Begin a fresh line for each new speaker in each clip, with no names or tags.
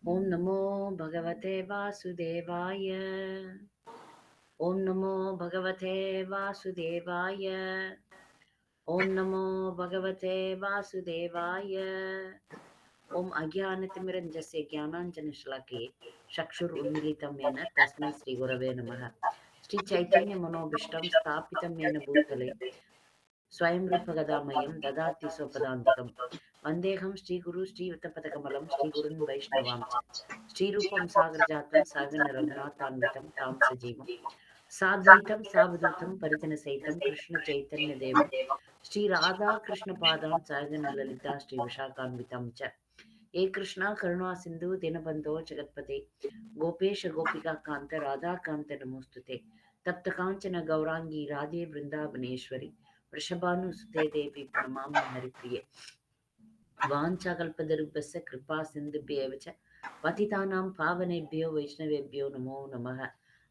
ओम नमो भगवते वासुदेवाय। ओम नमो भगवते वासुदेवाय। ओम नमो भगवते वासुदेवाय। ओम अज्ञानतिमिरञ्जस्य ज्ञानाञ्जनशलाकये चक्षुरुन्मीलितं येन तस्मै श्रीगुरवे नमः। श्रीचैतन्यमनोभीष्टं स्थापितं येन भूतले स्वयं रूपगदामह्यं ददाति स्वपदान्तिकं। वन्देऽहं श्रीगुरु श्रीयुतपदकमलं श्रीगुरुन् वैष्णवां च। श्रीरूपं सागरजातं सहगण रघुनाथान्वितं तां सजीवं साद्वैतं सावधूतं परिजनसहितं कृष्णचैतन्यदेवं श्रीराधाकृष्णपादान् सहगण ललिता श्रीविशाखान्वितं च। हे कृष्णा करुणा सिन्धु दीनबन्धो जगत्पते गोपेश गोपिका कान्त राधा कान्त नमोस्तुते। तप्त कांचन गौरांगी राधे वृंदावनेश्वरी वृषभानुसुते देवी प्रणमामि हरिप्रिये। वाञ्छाकल्पतरुभ्यश्च कृपा सिन्धुभ्येव च पतितानां पावनेभ्यो वैष्णवेभ्यो नमो नमः।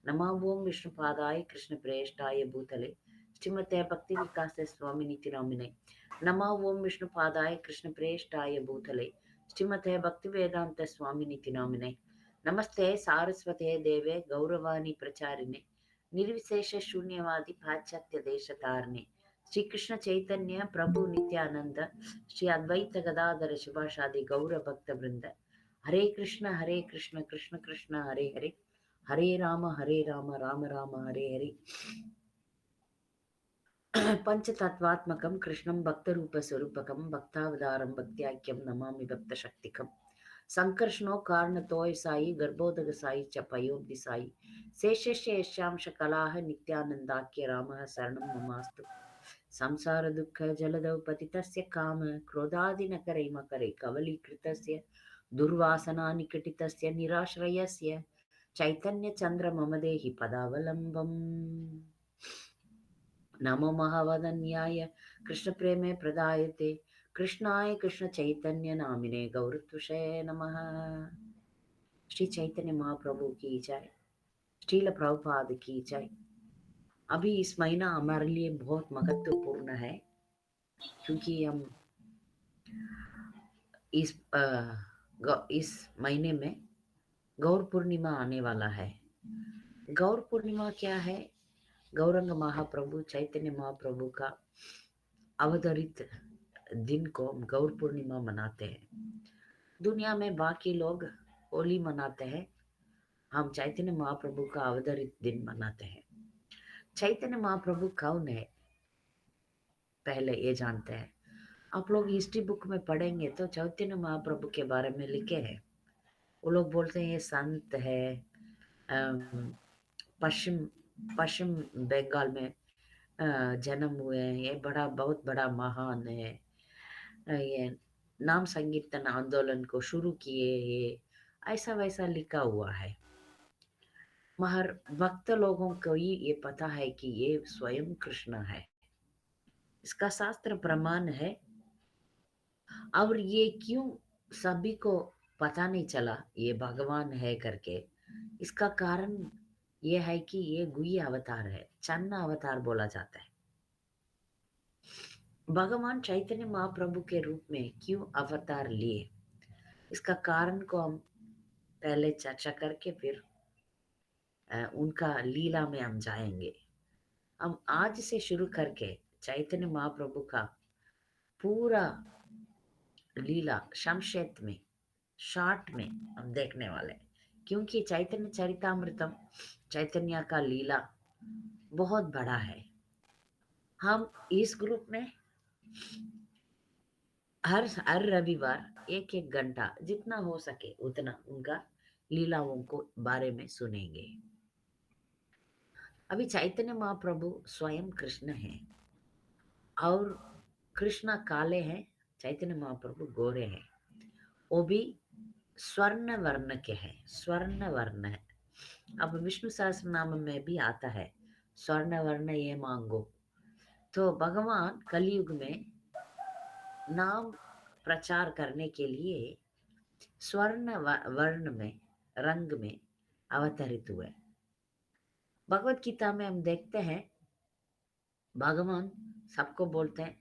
नमः ओं विष्णुपादाय कृष्णप्रेष्ठाय भूतले श्रीमते भक्तिविकास स्वामिनिति नामिने। नमः ओं विष्णुपादाय कृष्णप्रेष्ठाय भूतले श्रीमते भक्तिवेदांत स्वामिनिति नामिने। नमस्ते सारस्वते देवे गौरवाणी प्रचारिणे निर्विशेष शून्यवादी पाश्चात्य देशतारिणे। श्री कृष्ण चैतन्य प्रभु नित्यानंद श्री अद्वैत गदाधर शिवाशादि गौर भक्त वृंद। हरे कृष्ण कृष्ण कृष्ण हरे हरे हरे राम राम राम हरे हरे। पंचतत्वात्मकं कृष्णं भक्तरूपस्वरूपकं भक्तावतारं भक्त्याख्यं नमामि भक्तशक्तिकम्। संकर्षणो कारणतोय साई गर्भोदक साई च पयोधि साई शेषस्य यशांश कलाः नित्यानन्दाख्य रामः शरणं ममास्तु। संसार दुःख जलदौ पतितस्य काम क्रोधादिनकरै मकरै कवलीकृतस्य दुर्वासना निकटितस्य निराश्रयस्य चैतन्यचन्द्र मम देहि पदावलम्बम्। नमो महावदन्याय कृष्णप्रेमे प्रदायते कृष्णाय कृष्ण चैतन्य नामिने गौरतुषे नमः। श्री चैतन्य महाप्रभु की जय। श्रील प्रभुपाद की जय। अभी इस महीना हमारे लिए बहुत महत्वपूर्ण है क्योंकि हम इस महीने में गौर पूर्णिमा आने वाला है। गौर पूर्णिमा क्या है? गौरंग महाप्रभु चैतन्य महाप्रभु का अवतरित दिन को हम गौर पूर्णिमा मनाते हैं। दुनिया में बाकी लोग होली मनाते हैं, हम चैतन्य महाप्रभु का अवतरित दिन मनाते हैं। चैतन्य महाप्रभु कौन है पहले ये जानते हैं। आप लोग हिस्ट्री बुक में पढ़ेंगे तो चैतन्य महाप्रभु के बारे में लिखे हैं। वो लोग बोलते हैं ये संत है, पश्चिम पश्चिम बंगाल में जन्म हुए हैं, ये बहुत बड़ा महान है, ये नाम संकीर्तन आंदोलन को शुरू किए, ये ऐसा वैसा लिखा हुआ है। मगर भक्त लोगों को ही ये पता है कि ये स्वयं कृष्ण है। इसका शास्त्र प्रमाण है। और ये क्यों सभी को पता नहीं चला ये भगवान है करके? इसका कारण ये है कि ये गुही अवतार है, चन्न अवतार बोला जाता है। भगवान चैतन्य महाप्रभु के रूप में क्यों अवतार लिए, इसका कारण को हम पहले चर्चा करके फिर उनका लीला में हम जाएंगे। हम आज से शुरू करके चैतन्य महाप्रभु का पूरा लीला संक्षेप में शॉर्ट में हम देखने वाले हैं, क्योंकि चैतन्य चरितामृतम चैतन्य का लीला बहुत बड़ा है। हम इस ग्रुप में हर रविवार एक एक घंटा जितना हो सके उतना उनका लीलाओं को बारे में सुनेंगे। अभी चैतन्य महाप्रभु स्वयं कृष्ण है और कृष्ण काले हैं, चैतन्य महाप्रभु गोरे हैं। वो भी स्वर्ण वर्ण के हैं, स्वर्ण वर्ण है। अब विष्णु सहस्त्र नाम में भी आता है स्वर्ण वर्ण ये मांगो। तो भगवान कलयुग में नाम प्रचार करने के लिए स्वर्ण वर्ण में रंग में अवतरित हुए। भगवत गीता में हम देखते हैं भगवान सबको बोलते हैं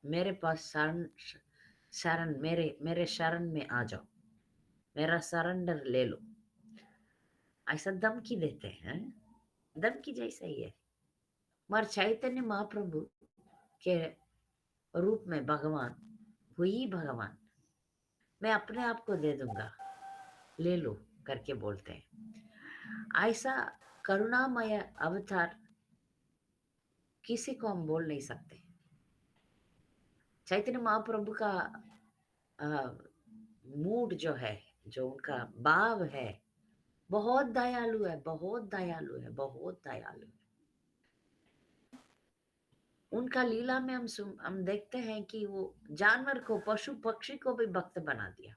मेरे पास शरण शरण मेरे शरण में आ जाओ। मेरा सरेंडर ले लो, ऐसा धमकी देते हैं। धमकी जैसा ही है। मगर चैतन्य महाप्रभु के रूप में भगवान, वही भगवान, मैं अपने आप को दे दूंगा, ले लो करके बोलते हैं। ऐसा करुणामय अवतार किसी को हम बोल नहीं सकते। चैतन्य महाप्रभु का मूड जो है, जो उनका भाव है, बहुत दयालु है, बहुत दयालु है, बहुत दयालु है। उनका लीला में हम देखते हैं कि वो जानवर को, पशु पक्षी को भी भक्त बना दिया।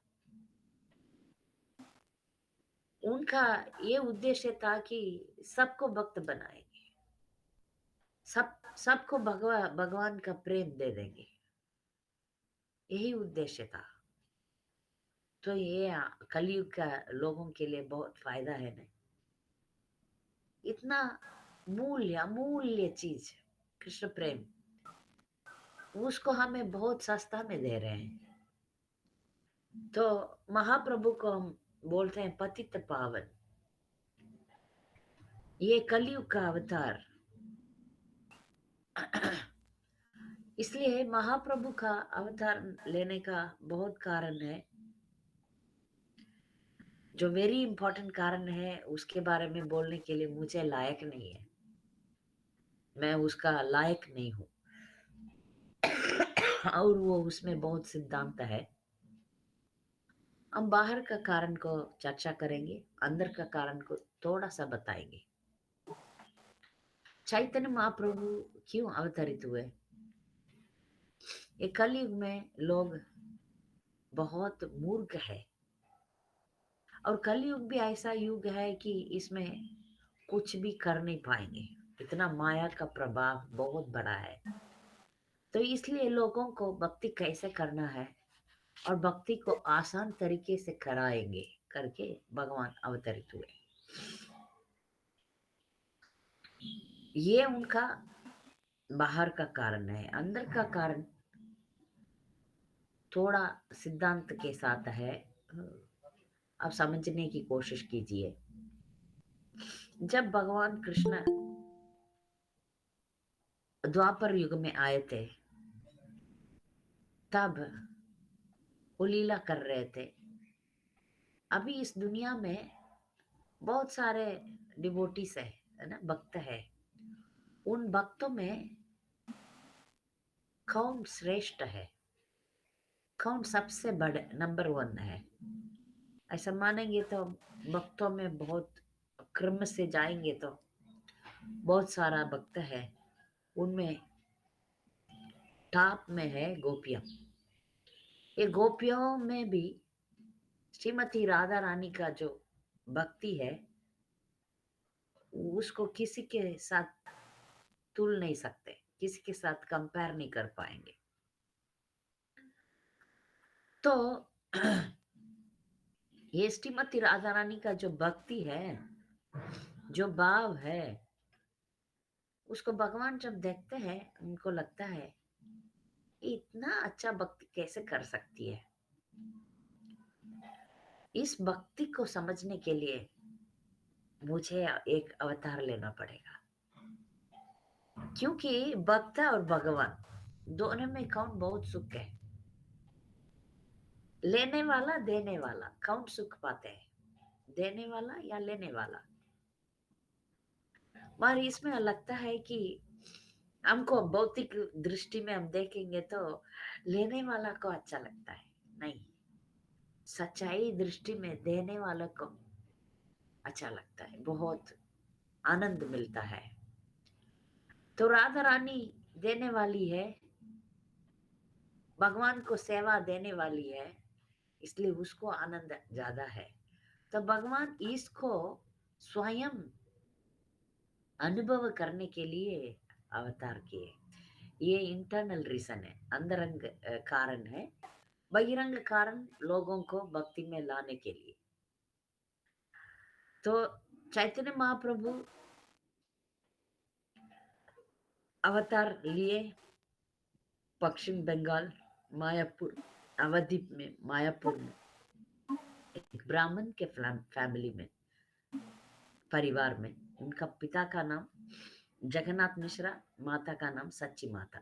उनका ये उद्देश्य था कि सबको भक्त बनाएंगे, सबको भगवान का प्रेम दे देंगे, यही उद्देश्य था। तो ये कलयुग का लोगों के लिए बहुत फायदा है ना। इतना अमूल्य चीज कृष्ण प्रेम, उसको हमें बहुत सस्ता में दे रहे हैं। तो महाप्रभु को हम बोलते हैं पतित पावन, ये कलयुग का अवतार। इसलिए महाप्रभु का अवतार लेने का बहुत कारण है, जो वेरी इंपॉर्टेंट कारण है, उसके बारे में बोलने के लिए मुझे लायक नहीं है, मैं उसका लायक नहीं हूं। और वो उसमें बहुत सिद्धांत है। हम बाहर का कारण को चर्चा करेंगे, अंदर का कारण को थोड़ा सा बताएंगे। चैतन्य महाप्रभु क्यों अवतरित हुए? ये कलयुग में लोग बहुत मूर्ख है, और कलयुग भी ऐसा युग है कि इसमें कुछ भी कर नहीं पाएंगे, इतना माया का प्रभाव बहुत बड़ा है। तो इसलिए लोगों को भक्ति कैसे करना है और भक्ति को आसान तरीके से कराएंगे करके भगवान अवतरित हुए। ये उनका बाहर का कारण है। अंदर का कारण थोड़ा सिद्धांत के साथ है, आप समझने की कोशिश कीजिए। जब भगवान कृष्ण द्वापर युग में आए थे, तब वो लीला कर रहे थे। अभी इस दुनिया में बहुत सारे डिवोटीज है ना, भक्त है। उन भक्तों में कौन श्रेष्ठ है, कौन सबसे बड़े नंबर 1 है, ऐसा मानेंगे तो भक्तों में बहुत क्रम से जाएंगे तो बहुत सारा भक्त है। उनमें टॉप में है गोपियां। ये गोपियों में भी श्रीमती राधा रानी का जो भक्ति है, उसको किसी के साथ तुल नहीं सकते, किसी के साथ कंपेयर नहीं कर पाएंगे। तो ये श्रीमती राधा रानी का जो भक्ति है, जो भाव है, उसको भगवान जब देखते हैं, उनको लगता है इतना अच्छा भक्ति कैसे कर सकती है। इस भक्ति को समझने के लिए मुझे एक अवतार लेना पड़ेगा, क्योंकि भक्त और भगवान दोनों में कौन बहुत सुख है? लेने वाला देने वाला कौन सुख पाते हैं, देने वाला या लेने वाला? पर इसमें लगता है कि हमको भौतिक दृष्टि में हम देखेंगे तो लेने वाला को अच्छा लगता है। नहीं, सच्चाई दृष्टि में देने वाला को अच्छा लगता है, बहुत आनंद मिलता है। तो राधा रानी देने वाली है, भगवान को सेवा देने वाली है, इसलिए उसको आनंद ज्यादा है। तो भगवान इसको स्वयं अनुभव करने के लिए अवतार किए। ये इंटरनल रीजन है, अंतरंग कारण है। बहिरंग कारण लोगों को भक्ति में लाने के लिए। तो चैतन्य महाप्रभु अवतार लिए पश्चिम बंगाल, मायापुर, अवधि में, मायापुर में ब्राह्मण के फैमिली में, परिवार में। उनका पिता का नाम जगन्नाथ मिश्रा, माता का नाम सच्ची माता।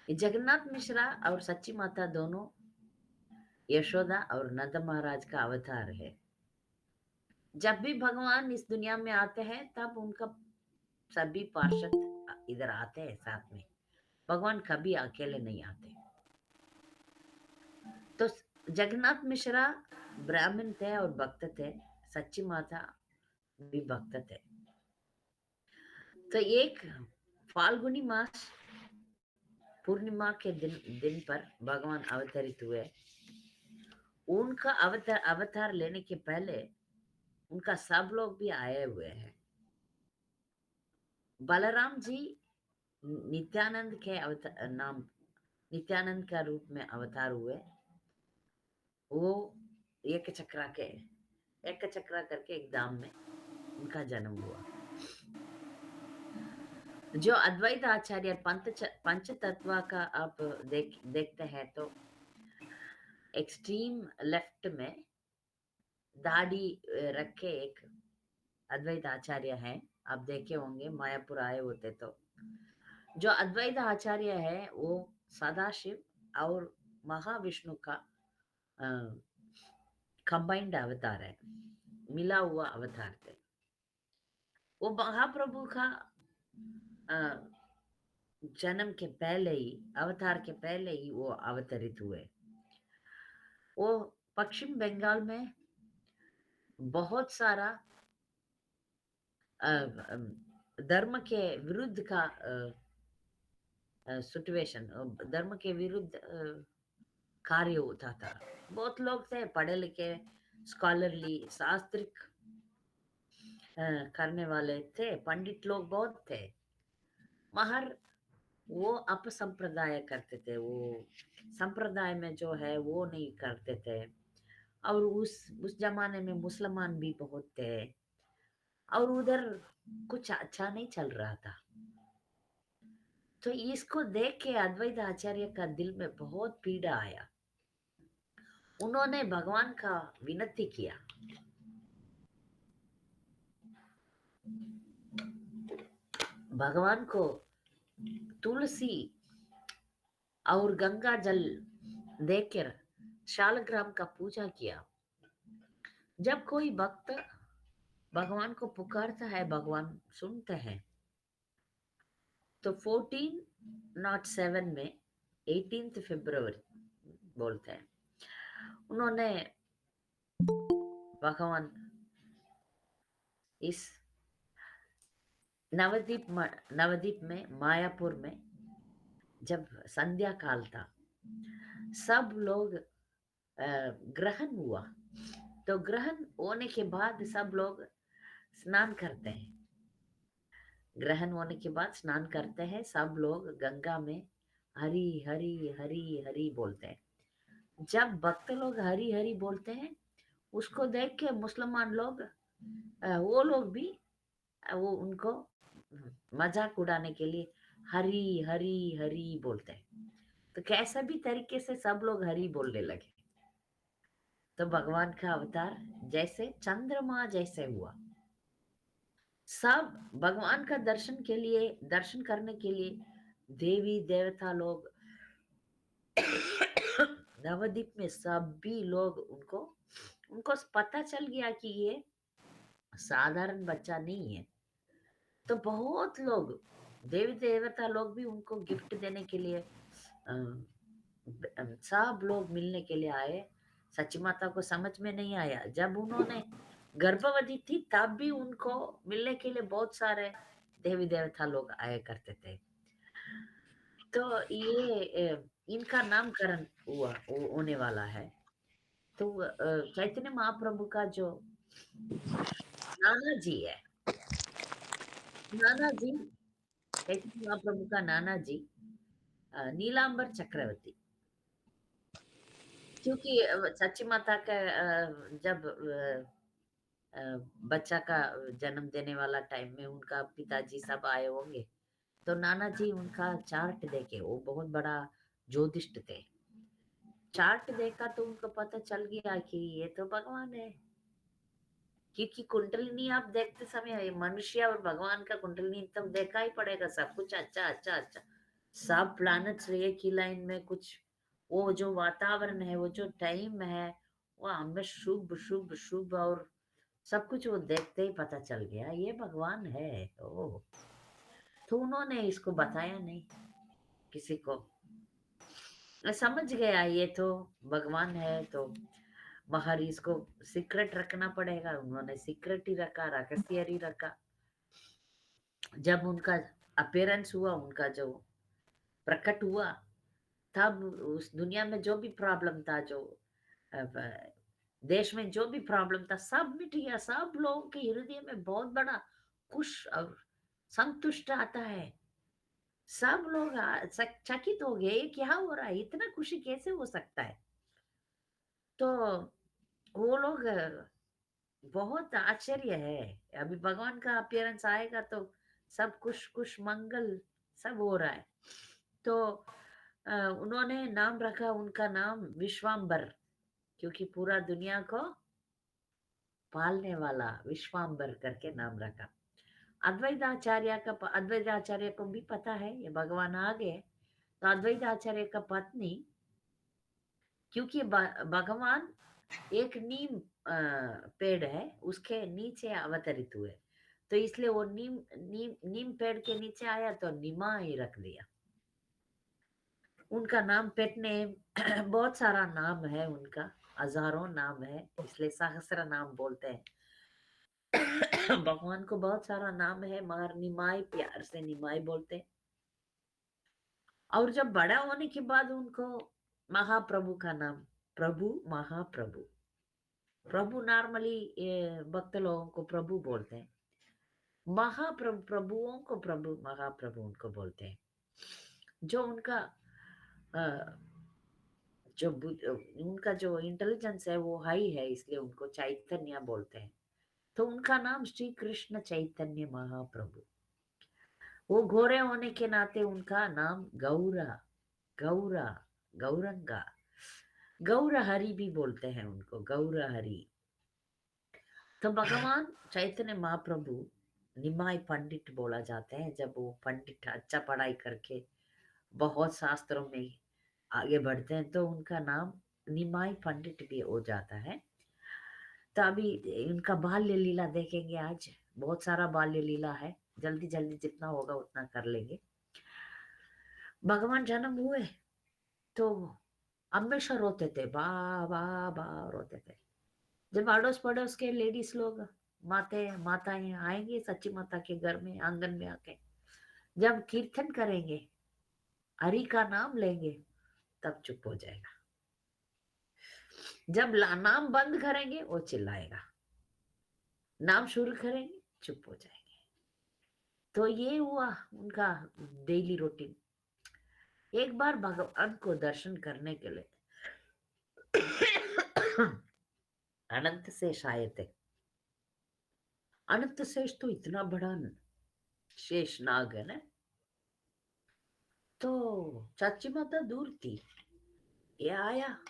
ये जगन्नाथ मिश्रा और सच्ची माता दोनों यशोदा और नंद महाराज का अवतार है। जब भी भगवान इस दुनिया में आते हैं तब उनका सभी पार्षद इधर आते हैं साथ में। भगवान कभी अकेले नहीं आते। तो जगन्नाथ मिश्रा ब्राह्मण थे और भक्त थे, सच्ची माता भी भक्त थे। तो एक फाल्गुनी मास पूर्णिमा के दिन पर भगवान अवतरित हुए। उनका अवतार लेने के पहले उनका सब लोग भी आए हुए हैं। बलराम जी नित्यानंद के नाम नित्यानंद का रूप में अवतार हुए। वो एक चक्रा करके एक धाम में उनका जन्म हुआ। जो अद्वैत आचार्य पंच तत्व का आप देखते हैं तो एक्सट्रीम लेफ्ट में दाढ़ी रख के एक अद्वैत आचार्य है, आप देखे होंगे, मायापुर आए होते तो। जो अद्वैत आचार्य है वो सदाशिव और महाविष्णु का कंबाइंड अवतार है, मिला हुआ अवतार थे। वो महाप्रभु का जन्म के पहले ही, अवतार के पहले ही वो अवतरित हुए। वो पश्चिम बंगाल में बहुत सारा धर्म के विरुद्ध का सिचुएशन, धर्म के विरुद्ध कार्य होता था। बहुत लोग थे पढ़े लिखे, स्कॉलरली, शास्त्रिक करने वाले थे, पंडित लोग बहुत थे, मगर वो अपसंप्रदाय करते थे। वो संप्रदाय में जो है वो नहीं करते थे। और उस जमाने में मुसलमान भी बहुत थे और उधर कुछ अच्छा नहीं चल रहा था। तो इसको देख के अद्वैत आचार्य का दिल में बहुत पीड़ा आया। उन्होंने भगवान का विनती किया। भगवान को तुलसी और गंगा जल देकर शालग्राम का पूजा किया। जब कोई भक्त भगवान को पुकारता है, भगवान सुनते हैं। तो 1407 में 18 फरवरी बोलते हैं, उन्होंने भगवान इस नवद्वीप में मायापुर में जब संध्या काल था, सब लोग ग्रहण हुआ। तो ग्रहण होने के बाद सब लोग स्नान करते हैं। ग्रहण होने के बाद स्नान करते हैं सब लोग गंगा में, हरी हरी हरी हरी बोलते हैं। जब भक्त लोग हरी हरी बोलते हैं, उसको देख के मुसलमान लोग वो लोग भी वो उनको मजाक उड़ाने के लिए हरी हरी हरी बोलते हैं। तो कैसा भी तरीके से सब लोग हरी बोलने लगे। तो भगवान का अवतार जैसे चंद्रमा जैसे हुआ। सब भगवान का दर्शन करने के लिए देवी देवता लोग नवद्वीप में सभी लोग उनको पता चल गया कि ये साधारण बच्चा नहीं है। तो बहुत लोग, देवी देवता लोग भी उनको गिफ्ट देने के लिए सब लोग मिलने के लिए आए। सच्ची माता को समझ में नहीं आया, जब उन्होंने गर्भवती थी तब भी उनको मिलने के लिए बहुत सारे देवी देवता लोग आया करते थे। तो ये इनका नामकरण होने वाला है। तो चैतन्य महाप्रभु का जो नाना जी है, नाना जी, चैतन्य महाप्रभु का नाना जी नीलांबर चक्रवर्ती। क्योंकि सच्ची माता का जब अ, बच्चा का जन्म देने वाला टाइम में उनका पिताजी सब आए होंगे, तो नाना जी उनका चार्ट देखे, वो बहुत बड़ा ज्योतिष थे। चार्ट देखा तो उनको पता चल गया कि ये तो भगवान है, क्योंकि कुंडलिनी आप देखते समय मनुष्य और भगवान का कुंडलिनी तो देखा ही पड़ेगा, सब कुछ अच्छा अच्छा अच्छा, सब प्लैनेट्स एक ही लाइन में, कुछ वो जो वातावरण है, वो जो टाइम है, वो हमें शुभ शुभ शुभ और सब कुछ वो देखते ही पता चल गया ये भगवान है। ओ, तो उन्होंने इसको बताया नहीं किसी को, मैं समझ गया ये तो भगवान है, तो बाहर इसको सीक्रेट रखना पड़ेगा, उन्होंने सीक्रेट ही रखा, रहस्य ही रखा। जब उनका अपीयरेंस हुआ, उनका जो प्रकट हुआ, तब उस दुनिया में जो भी प्रॉब्लम था, जो देश में जो भी प्रॉब्लम था, सब मिट गया। सब लोगों के हृदय में बहुत बड़ा खुश और संतुष्ट आता है। सब लोग चकित हो गए, ये क्या हो रहा है, इतना खुशी कैसे हो सकता है। तो वो लोग बहुत आश्चर्य है। अभी भगवान का अपीयरेंस आएगा तो सब कुछ कुछ मंगल सब हो रहा है। तो उन्होंने नाम रखा, उनका नाम विश्वाम्बर, क्योंकि पूरा दुनिया को पालने वाला विश्वाम्बर करके नाम रखा। अद्वैताचार्य को भी पता है ये भगवान आ गए, तो अद्वैताचार्य का पत्नी, क्योंकि भगवान एक नीम पेड़ है, उसके नीचे अवतरित हुए, तो इसलिए वो नीम नीम नीम पेड़ के नीचे आया तो निमा ही रख दिया। उनका नाम पेट नेम बहुत सारा नाम है उनका, हजारों नाम है, इसलिए सहस्र नाम बोलते हैं। भगवान को बहुत सारा नाम है, मगर निमाई प्यार से निमाई बोलते हैं। और जब बड़ा होने के बाद उनको महाप्रभु का नाम, प्रभु महाप्रभु, प्रभु नॉर्मली भक्त लोगों को प्रभु बोलते हैं, महाप्रभु प्रभुओं को प्रभु महाप्रभु उनको बोलते हैं। जो उनका अ, उनका जो इंटेलिजेंस है वो हाई है, इसलिए उनको चैतन्य बोलते हैं। तो उनका नाम श्री कृष्ण चैतन्य महाप्रभु। वो घोड़े होने के नाते उनका नाम गौरा, गौरा, गौरंगा, गौर हरि भी बोलते हैं उनको, गौर हरि। तो भगवान चैतन्य महाप्रभु निमाई पंडित बोला जाता है। जब वो पंडित अच्छा पढ़ाई करके बहुत शास्त्रों में आगे बढ़ते हैं तो उनका नाम निमाई पंडित भी हो जाता है। तो अभी उनका बाल्य लीला देखेंगे आज, बहुत सारा बाल्य लीला है, जल्दी जल्दी जितना होगा उतना कर लेंगे। भगवान जन्म हुए तो हमेशा रोते थे, बा बा बा रोते थे। जब अड़ोस पड़ोस के लेडीज लोग, माताएं आएंगे सच्ची माता के घर में, आंगन में आके जब कीर्तन करेंगे, हरि का नाम लेंगे, तब चुप हो जाएगा। जब नाम बंद करेंगे वो चिल्लाएगा, नाम शुरू करेंगे चुप हो जाएंगे। तो ये हुआ उनका डेली रूटीन। एक बार भगवान को दर्शन करने के लिए अनंत शेष आए थे। अनंत शेष तो इतना बड़ा शेष नाग है ना, तो चाची माता दूर थी, ये आया,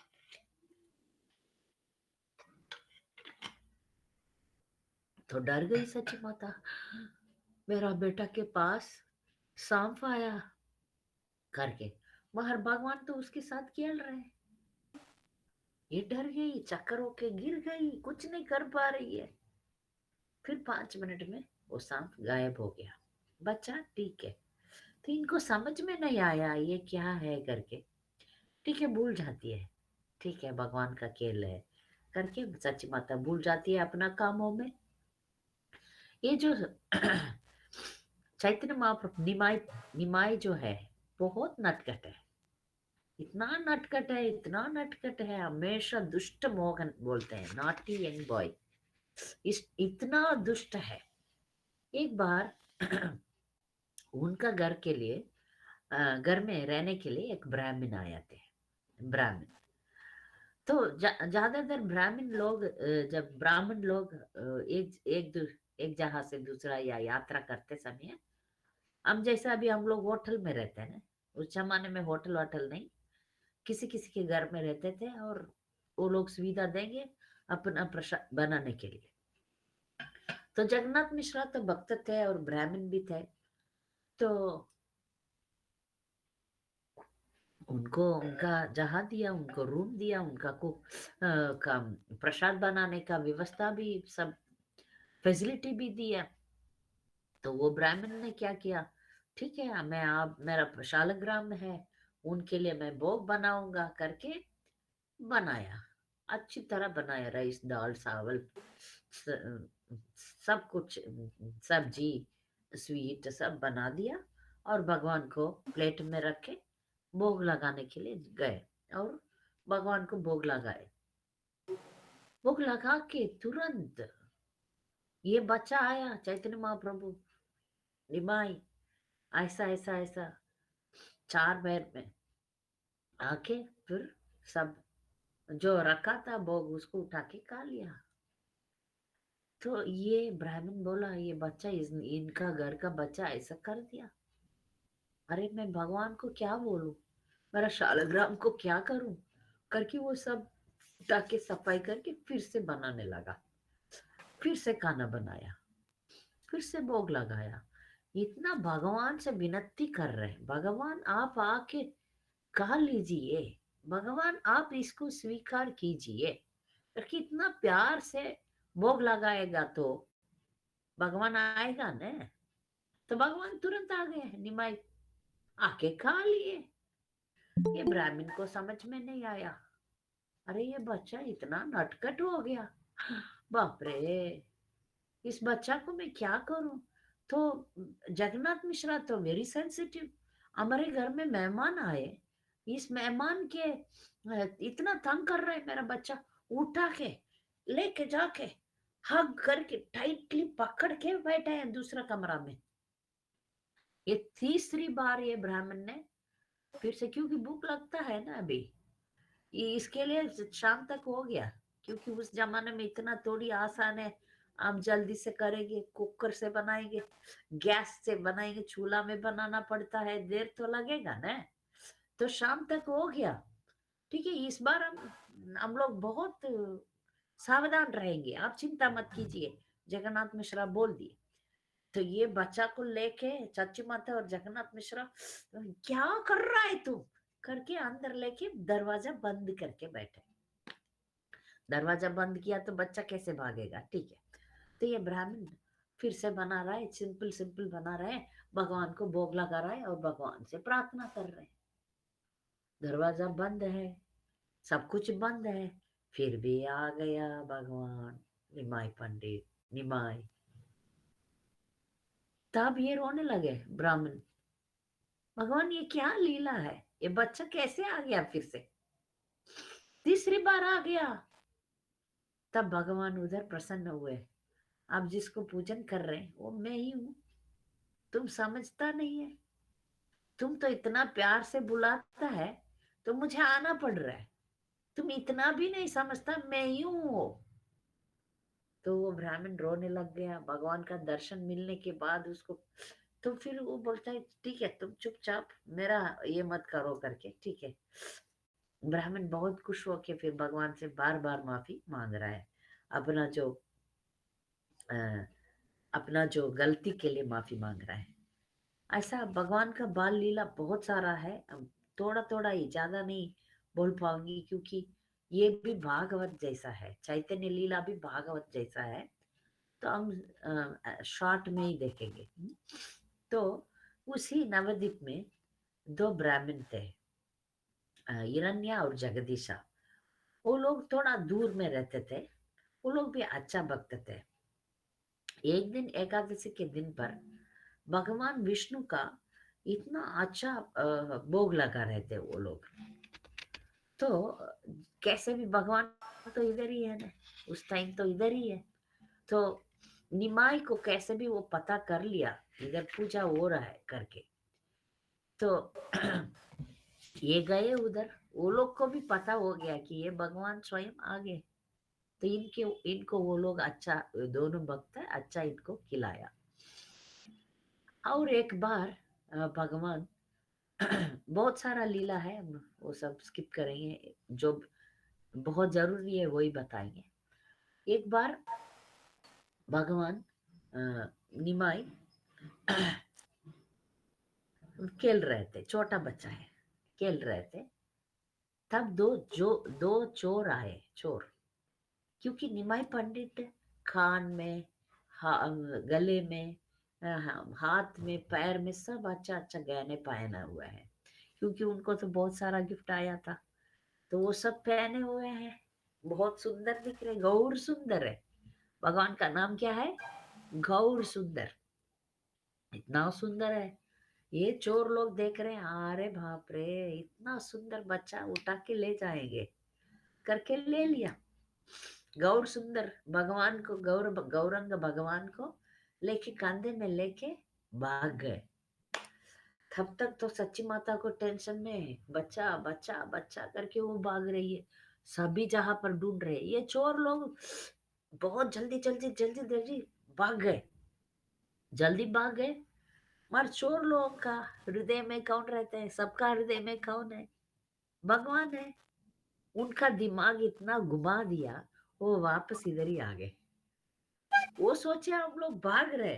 तो डर गई सच्ची माता, मेरा बेटा के पास सांप आया करके, मगर भगवान तो उसके साथ खेल रहे हैं। ये डर गई, चक्कर होके गिर गई, कुछ नहीं कर पा रही है। फिर 5 मिनट में वो सांप गायब हो गया। बच्चा ठीक है, तो इनको समझ में नहीं आया ये क्या है करके, ठीक है भूल जाती है, ठीक है भगवान का खेल है करके सच्ची माता भूल जाती है अपना कामों में। ये जो चैतन्य महाप्रभु निमाई, निमाई जो है बहुत नटखट है, इतना नटखट है, इतना नटखट है, हमेशा दुष्ट मोहन बोलते हैं, नॉटी यंग बॉय, इस इतना दुष्ट है। एक बार उनका घर के लिए घर में रहने के लिए एक ब्राह्मण आए थे। ब्राह्मण तो ज्यादातर ब्राह्मण लोग जब ब्राह्मण लोग एक जगह से दूसरा या यात्रा करते समय, हम जैसा अभी हम लोग होटल में रहते हैं ना, उस जमाने में होटल वोटल नहीं, किसी किसी के घर में रहते थे और वो लोग सुविधा देंगे अपना प्रसाद बनाने के लिए। तो जगन्नाथ मिश्रा तो भक्त थे और ब्राह्मण भी थे, तो उनको उनका जहाँ दिया, उनको रूम दिया, उनका को का प्रसाद बनाने का व्यवस्था भी, सब फैसिलिटी भी दिया। तो वो ब्राह्मण ने क्या किया, ठीक है मैं आप मेरा शालग्राम है, उनके लिए मैं भोग बनाऊंगा करके बनाया। अच्छी तरह बनाया, राइस दाल चावल सब कुछ, सब्जी स्वीट सब बना दिया और भगवान को प्लेट में रखे भोग लगाने के लिए गए और भगवान को भोग लगाए। भोग लगा के तुरंत ये बच्चा आया, चैतन्य महाप्रभु निमाई, ऐसा ऐसा ऐसा 4 पैर में आके फिर सब जो रखा था भोग उसको उठा के खा लिया। तो ये ब्राह्मण बोला ये बच्चा इनका घर का बच्चा ऐसा कर दिया, अरे मैं भगवान को क्या बोलूं, मेरा शालग्राम को क्या करूं करके वो सब उठा के सफाई करके फिर से बनाने लगा, फिर से खाना बनाया, फिर से भोग लगाया। इतना भगवान से विनती कर रहे हैं, भगवान आप आके खा लीजिए, भगवान आप इसको स्वीकार कीजिए करके इतना प्यार से भोग लगाएगा तो भगवान आएगा ना। तो भगवान तुरंत आ गए, निमाई आके खा लिए। ये ब्राह्मण को समझ में नहीं आया, अरे ये बच्चा इतना नटखट हो गया, बाप रे, इस बच्चा को मैं क्या करूं। तो जगन्नाथ मिश्रा तो वेरी सेंसिटिव, हमारे घर में मेहमान आए, इस मेहमान के इतना तंग कर रहा है मेरा बच्चा, उठा के लेके जाके हग करके टाइटली पकड़ के बैठे हैं दूसरा कमरा में। ये तीसरी बार ये ब्राह्मण ने फिर से, क्योंकि भूख लगता है ना अभी, इसके लिए शाम तक हो गया, क्योंकि उस जमाने में इतना थोड़ी आसान है आप जल्दी से करेंगे, कुकर से बनाएंगे, गैस से बनाएंगे, चूल्हा में बनाना पड़ता है, देर तो लगेगा ना। तो शाम तक हो गया, ठीक है इस बार हम लोग बहुत सावधान रहेंगे, आप चिंता मत कीजिए, जगन्नाथ मिश्रा बोल दिए। तो ये बच्चा को लेके चाची माता और जगन्नाथ मिश्रा, क्या कर रहा है तू करके अंदर लेके दरवाजा बंद करके बैठे। दरवाजा बंद किया तो बच्चा कैसे भागेगा, ठीक है। तो ये ब्राह्मण फिर से बना रहा है, सिंपल सिंपल बना रहा है, भगवान को भोग लगा रहा है और भगवान से प्रार्थना कर रहे हैं। दरवाजा बंद है, सब कुछ बंद है, फिर भी आ गया भगवान निमाई पंडित, निमाई। तब ये रोने लगे ब्राह्मण, भगवान ये क्या लीला है, ये बच्चा कैसे आ गया फिर से, तीसरी बार आ गया। तब भगवान उधर प्रसन्न हुए, आप जिसको पूजन कर रहे हैं वो मैं ही हूं, तुम समझता नहीं है, तुम तो इतना प्यार से बुलाता है तो मुझे आना पड़ रहा है, तुम इतना भी नहीं समझता मैं ही हूं वो। तो वो ब्राह्मण रोने लग गया भगवान का दर्शन मिलने के बाद उसको। तो फिर वो बोलता है ठीक है तुम चुपचाप मेरा ये मत करो करके, ठीक है। ब्राह्मण बहुत खुश होके फिर भगवान से बार बार माफी मांग रहा है, अपना जो अ, अपना जो गलती के लिए माफी मांग रहा है। ऐसा भगवान का बाल लीला बहुत सारा है, अब थोड़ा थोड़ा ही, ज्यादा नहीं बोल पाऊंगी क्योंकि ये भी भागवत जैसा है, चैतन्य लीला भी भागवत जैसा है। तो हम शॉर्ट में ही देखेंगे। तो उसी नवद्वीप में दो ब्राह्मण थे, हिरण्या और जगदीशा। वो लोग थोड़ा दूर में रहते थे, वो लोग भी अच्छा भक्त थे। एक दिन एकादशी के दिन पर भगवान विष्णु का इतना अच्छा भोग लगा रहे थे वो लोग। तो कैसे भी भगवान तो इधर ही है ना, उस टाइम तो इधर ही है। तो निमाई को कैसे भी वो पता कर लिया इधर पूजा हो रहा है करके। तो ये गए उधर, वो लोग को भी पता हो गया कि ये भगवान स्वयं आ गए। तो इनके इनको वो लोग अच्छा, दोनों भक्त है, अच्छा इनको खिलाया। और एक बार भगवान बहुत सारा लीला है, हम वो सब स्किप करेंगे, जो बहुत जरूरी है वही बताएंगे। एक बार भगवान निमाई खेल रहे थे, छोटा बच्चा है, खेल रहे थे। तब दो चोर आए, चोर। क्योंकि निमाई पंडित कान में, गले में, हाथ में, पैर में सब अच्छा अच्छा गहने पहना हुआ है, क्योंकि उनको तो बहुत सारा गिफ्ट आया था, तो वो सब पहने हुए हैं, बहुत सुंदर दिख रहे, गौर सुंदर है। भगवान का नाम क्या है? गौर सुंदर। इतना सुंदर है, ये चोर लोग देख रहे हैं, अरे बाप रे, इतना सुंदर बच्चा, उठा के ले जाएंगे करके ले लिया। गौर सुंदर भगवान को, गौरंग भगवान को लेके कंधे में लेके भाग गए। तब तक तो सच्ची माता को टेंशन में, बच्चा बच्चा बच्चा करके वो भाग रही है, सभी जहां पर ढूंढ रहे, ये चोर लोग बहुत जल्दी जल्दी जल्दी जल्दी भाग गए, जल्दी भाग गए। मगर चोर लोगों का हृदय में कौन रहते हैं? सबका हृदय में कौन है? भगवान है। उनका दिमाग इतना घुमा दिया, वो वापस इधर ही आ गए। वो सोचे हम लोग भाग रहे,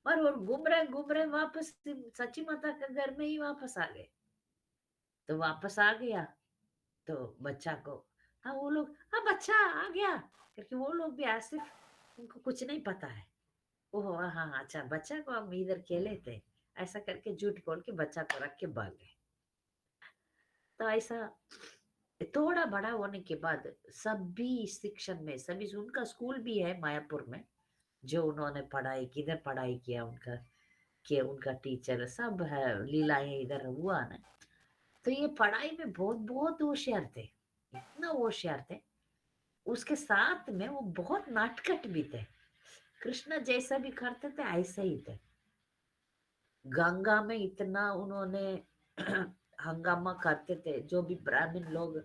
पर और घूम रहे वापस सची माता के घर में ही वापस आ गए। तो वापस आ गया, तो बच्चा को, हाँ वो लोग, हाँ बच्चा आ गया क्योंकि वो लोग भी ऐसे, उनको कुछ नहीं पता है। ओह हाँ हाँ, अच्छा बच्चा को हम इधर खेले थे, ऐसा करके झूठ बोल के बच्चा को रख के भाग गए। तो ऐसा थोड़ा बड़ा होने के बाद सभी शिक्षण में, सभी, उनका स्कूल भी है मायापुर में, जो उन्होंने पढ़ाई, किधर पढ़ाई किया उनका, कि उनका टीचर सब है, लीलाएं इधर हुआ ना। तो ये पढ़ाई में बहुत बहुत होशियार थे, इतना होशियार थे। उसके साथ में वो बहुत नाटकट भी थे, कृष्ण जैसा भी करते थे ऐसे ही थे। गंगा में इतना उन्होंने हंगामा करते थे, जो भी ब्राह्मण लोग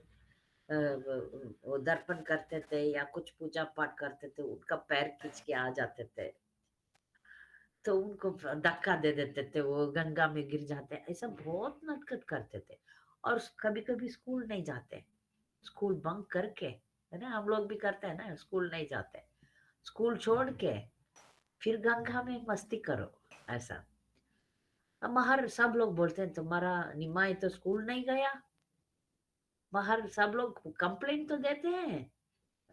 वो दर्पण करते थे या कुछ पूजा पाठ करते थे, उनका पैर खींच के आ जाते थे, तो उनको धक्का दे देते थे, वो गंगा में गिर जाते, ऐसा बहुत नटखट करते थे। और कभी कभी स्कूल नहीं जाते, स्कूल बंक करके, है ना, हम लोग भी करते हैं ना, स्कूल नहीं जाते, स्कूल छोड़ के फिर गंगा में मस्ती करो, ऐसा। अब बाहर सब लोग बोलते हैं तुम्हारा निमाई तो स्कूल नहीं गया, बाहर सब लोग कंप्लेंट तो देते हैं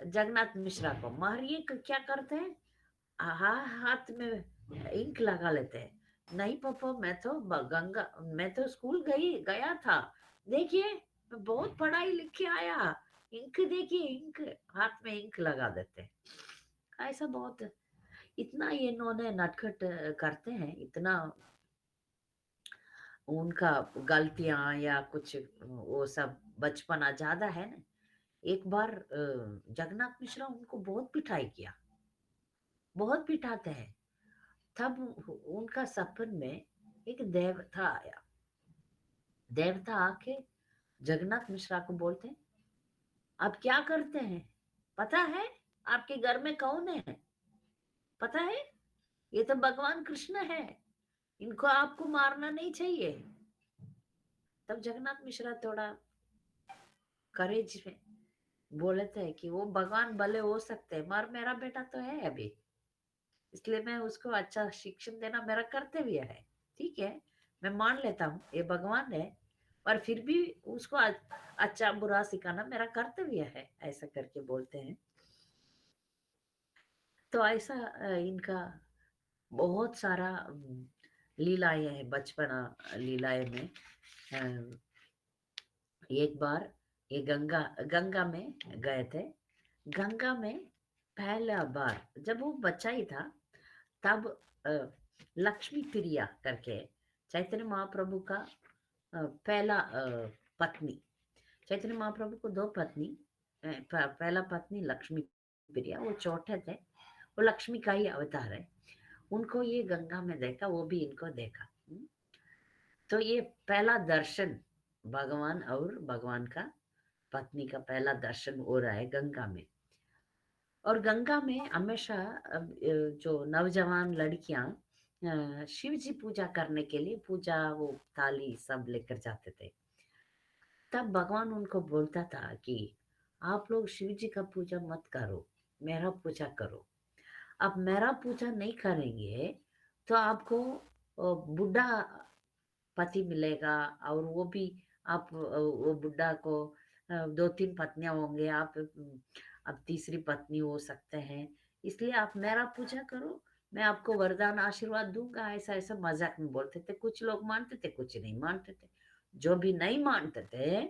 जगन्नाथ मिश्रा को, मगर ये क्या करते हैं, हाथ में इंक लगा लेते हैं। नहीं पापा, मैं तो गंगा, मैं तो स्कूल गया था, देखिए मैं बहुत पढ़ाई लिख के आया, इंक देखिए, इंक, हाथ में इंक लगा देते हैं। ऐसा बहुत, इतना ये इन्होंने नटखट करते हैं, इतना उनका गलतियां या कुछ वो सब बचपना ज्यादा है ना। एक बार जगन्नाथ मिश्रा उनको बहुत पिटाई किया, बहुत पिटाते हैं। तब उनका सपन में एक देवता आया, देवता आके जगन्नाथ मिश्रा को बोलते हैं, आप क्या करते हैं, पता है आपके घर में कौन है, पता है, ये तो भगवान कृष्ण है, इनको आपको मारना नहीं चाहिए। तब जगन्नाथ मिश्रा थोड़ा करेज में बोले थे कि वो भगवान भले हो सकते हैं, मगर मेरा बेटा तो है अभी, इसलिए मैं उसको अच्छा शिक्षण देना मेरा कर्तव्य है। ठीक है, मैं मान लेता हूँ ये भगवान है, पर फिर भी उसको अच्छा बुरा सिखाना मेरा कर्तव्य है, ऐसा करके बोलते हैं। तो ऐसा इनका बहुत सारा लीलाएं हैं, बचपना लीलाएं में। अ, एक बार ये गंगा, गंगा में गए थे, गंगा में पहला बार जब वो बच्चा ही था, तब अ, लक्ष्मी प्रिया करके चैतन्य महाप्रभु का पहला पत्नी, चैतन्य महाप्रभु को दो पत्नी, पहला पत्नी लक्ष्मी प्रिया, वो छोटे थे, वो लक्ष्मी का ही अवतार है। उनको ये गंगा में देखा, वो भी इनको देखा। तो ये पहला दर्शन भगवान और भगवान का पत्नी का पहला दर्शन हो रहा है गंगा में। और गंगा में हमेशा जो नौजवान लड़कियां शिव जी पूजा करने के लिए पूजा वो थाली सब लेकर जाते थे। तब भगवान उनको बोलता था कि आप लोग शिव जी का पूजा मत करो, मेरा पूजा करो। आप मेरा पूजा नहीं करेंगे तो आपको बुढ़ा पति मिलेगा, और वो भी आप वो बुड्ढा को 2-3 पत्नियाँ होंगे, आप अब तीसरी पत्नी हो सकते हैं। इसलिए आप मेरा पूजा करो, मैं आपको वरदान आशीर्वाद दूँगा, ऐसा-ऐसा मज़ाक में बोलते थे। कुछ लोग मानते थे, कुछ नहीं मानते थे। जो भी नहीं मानते थे,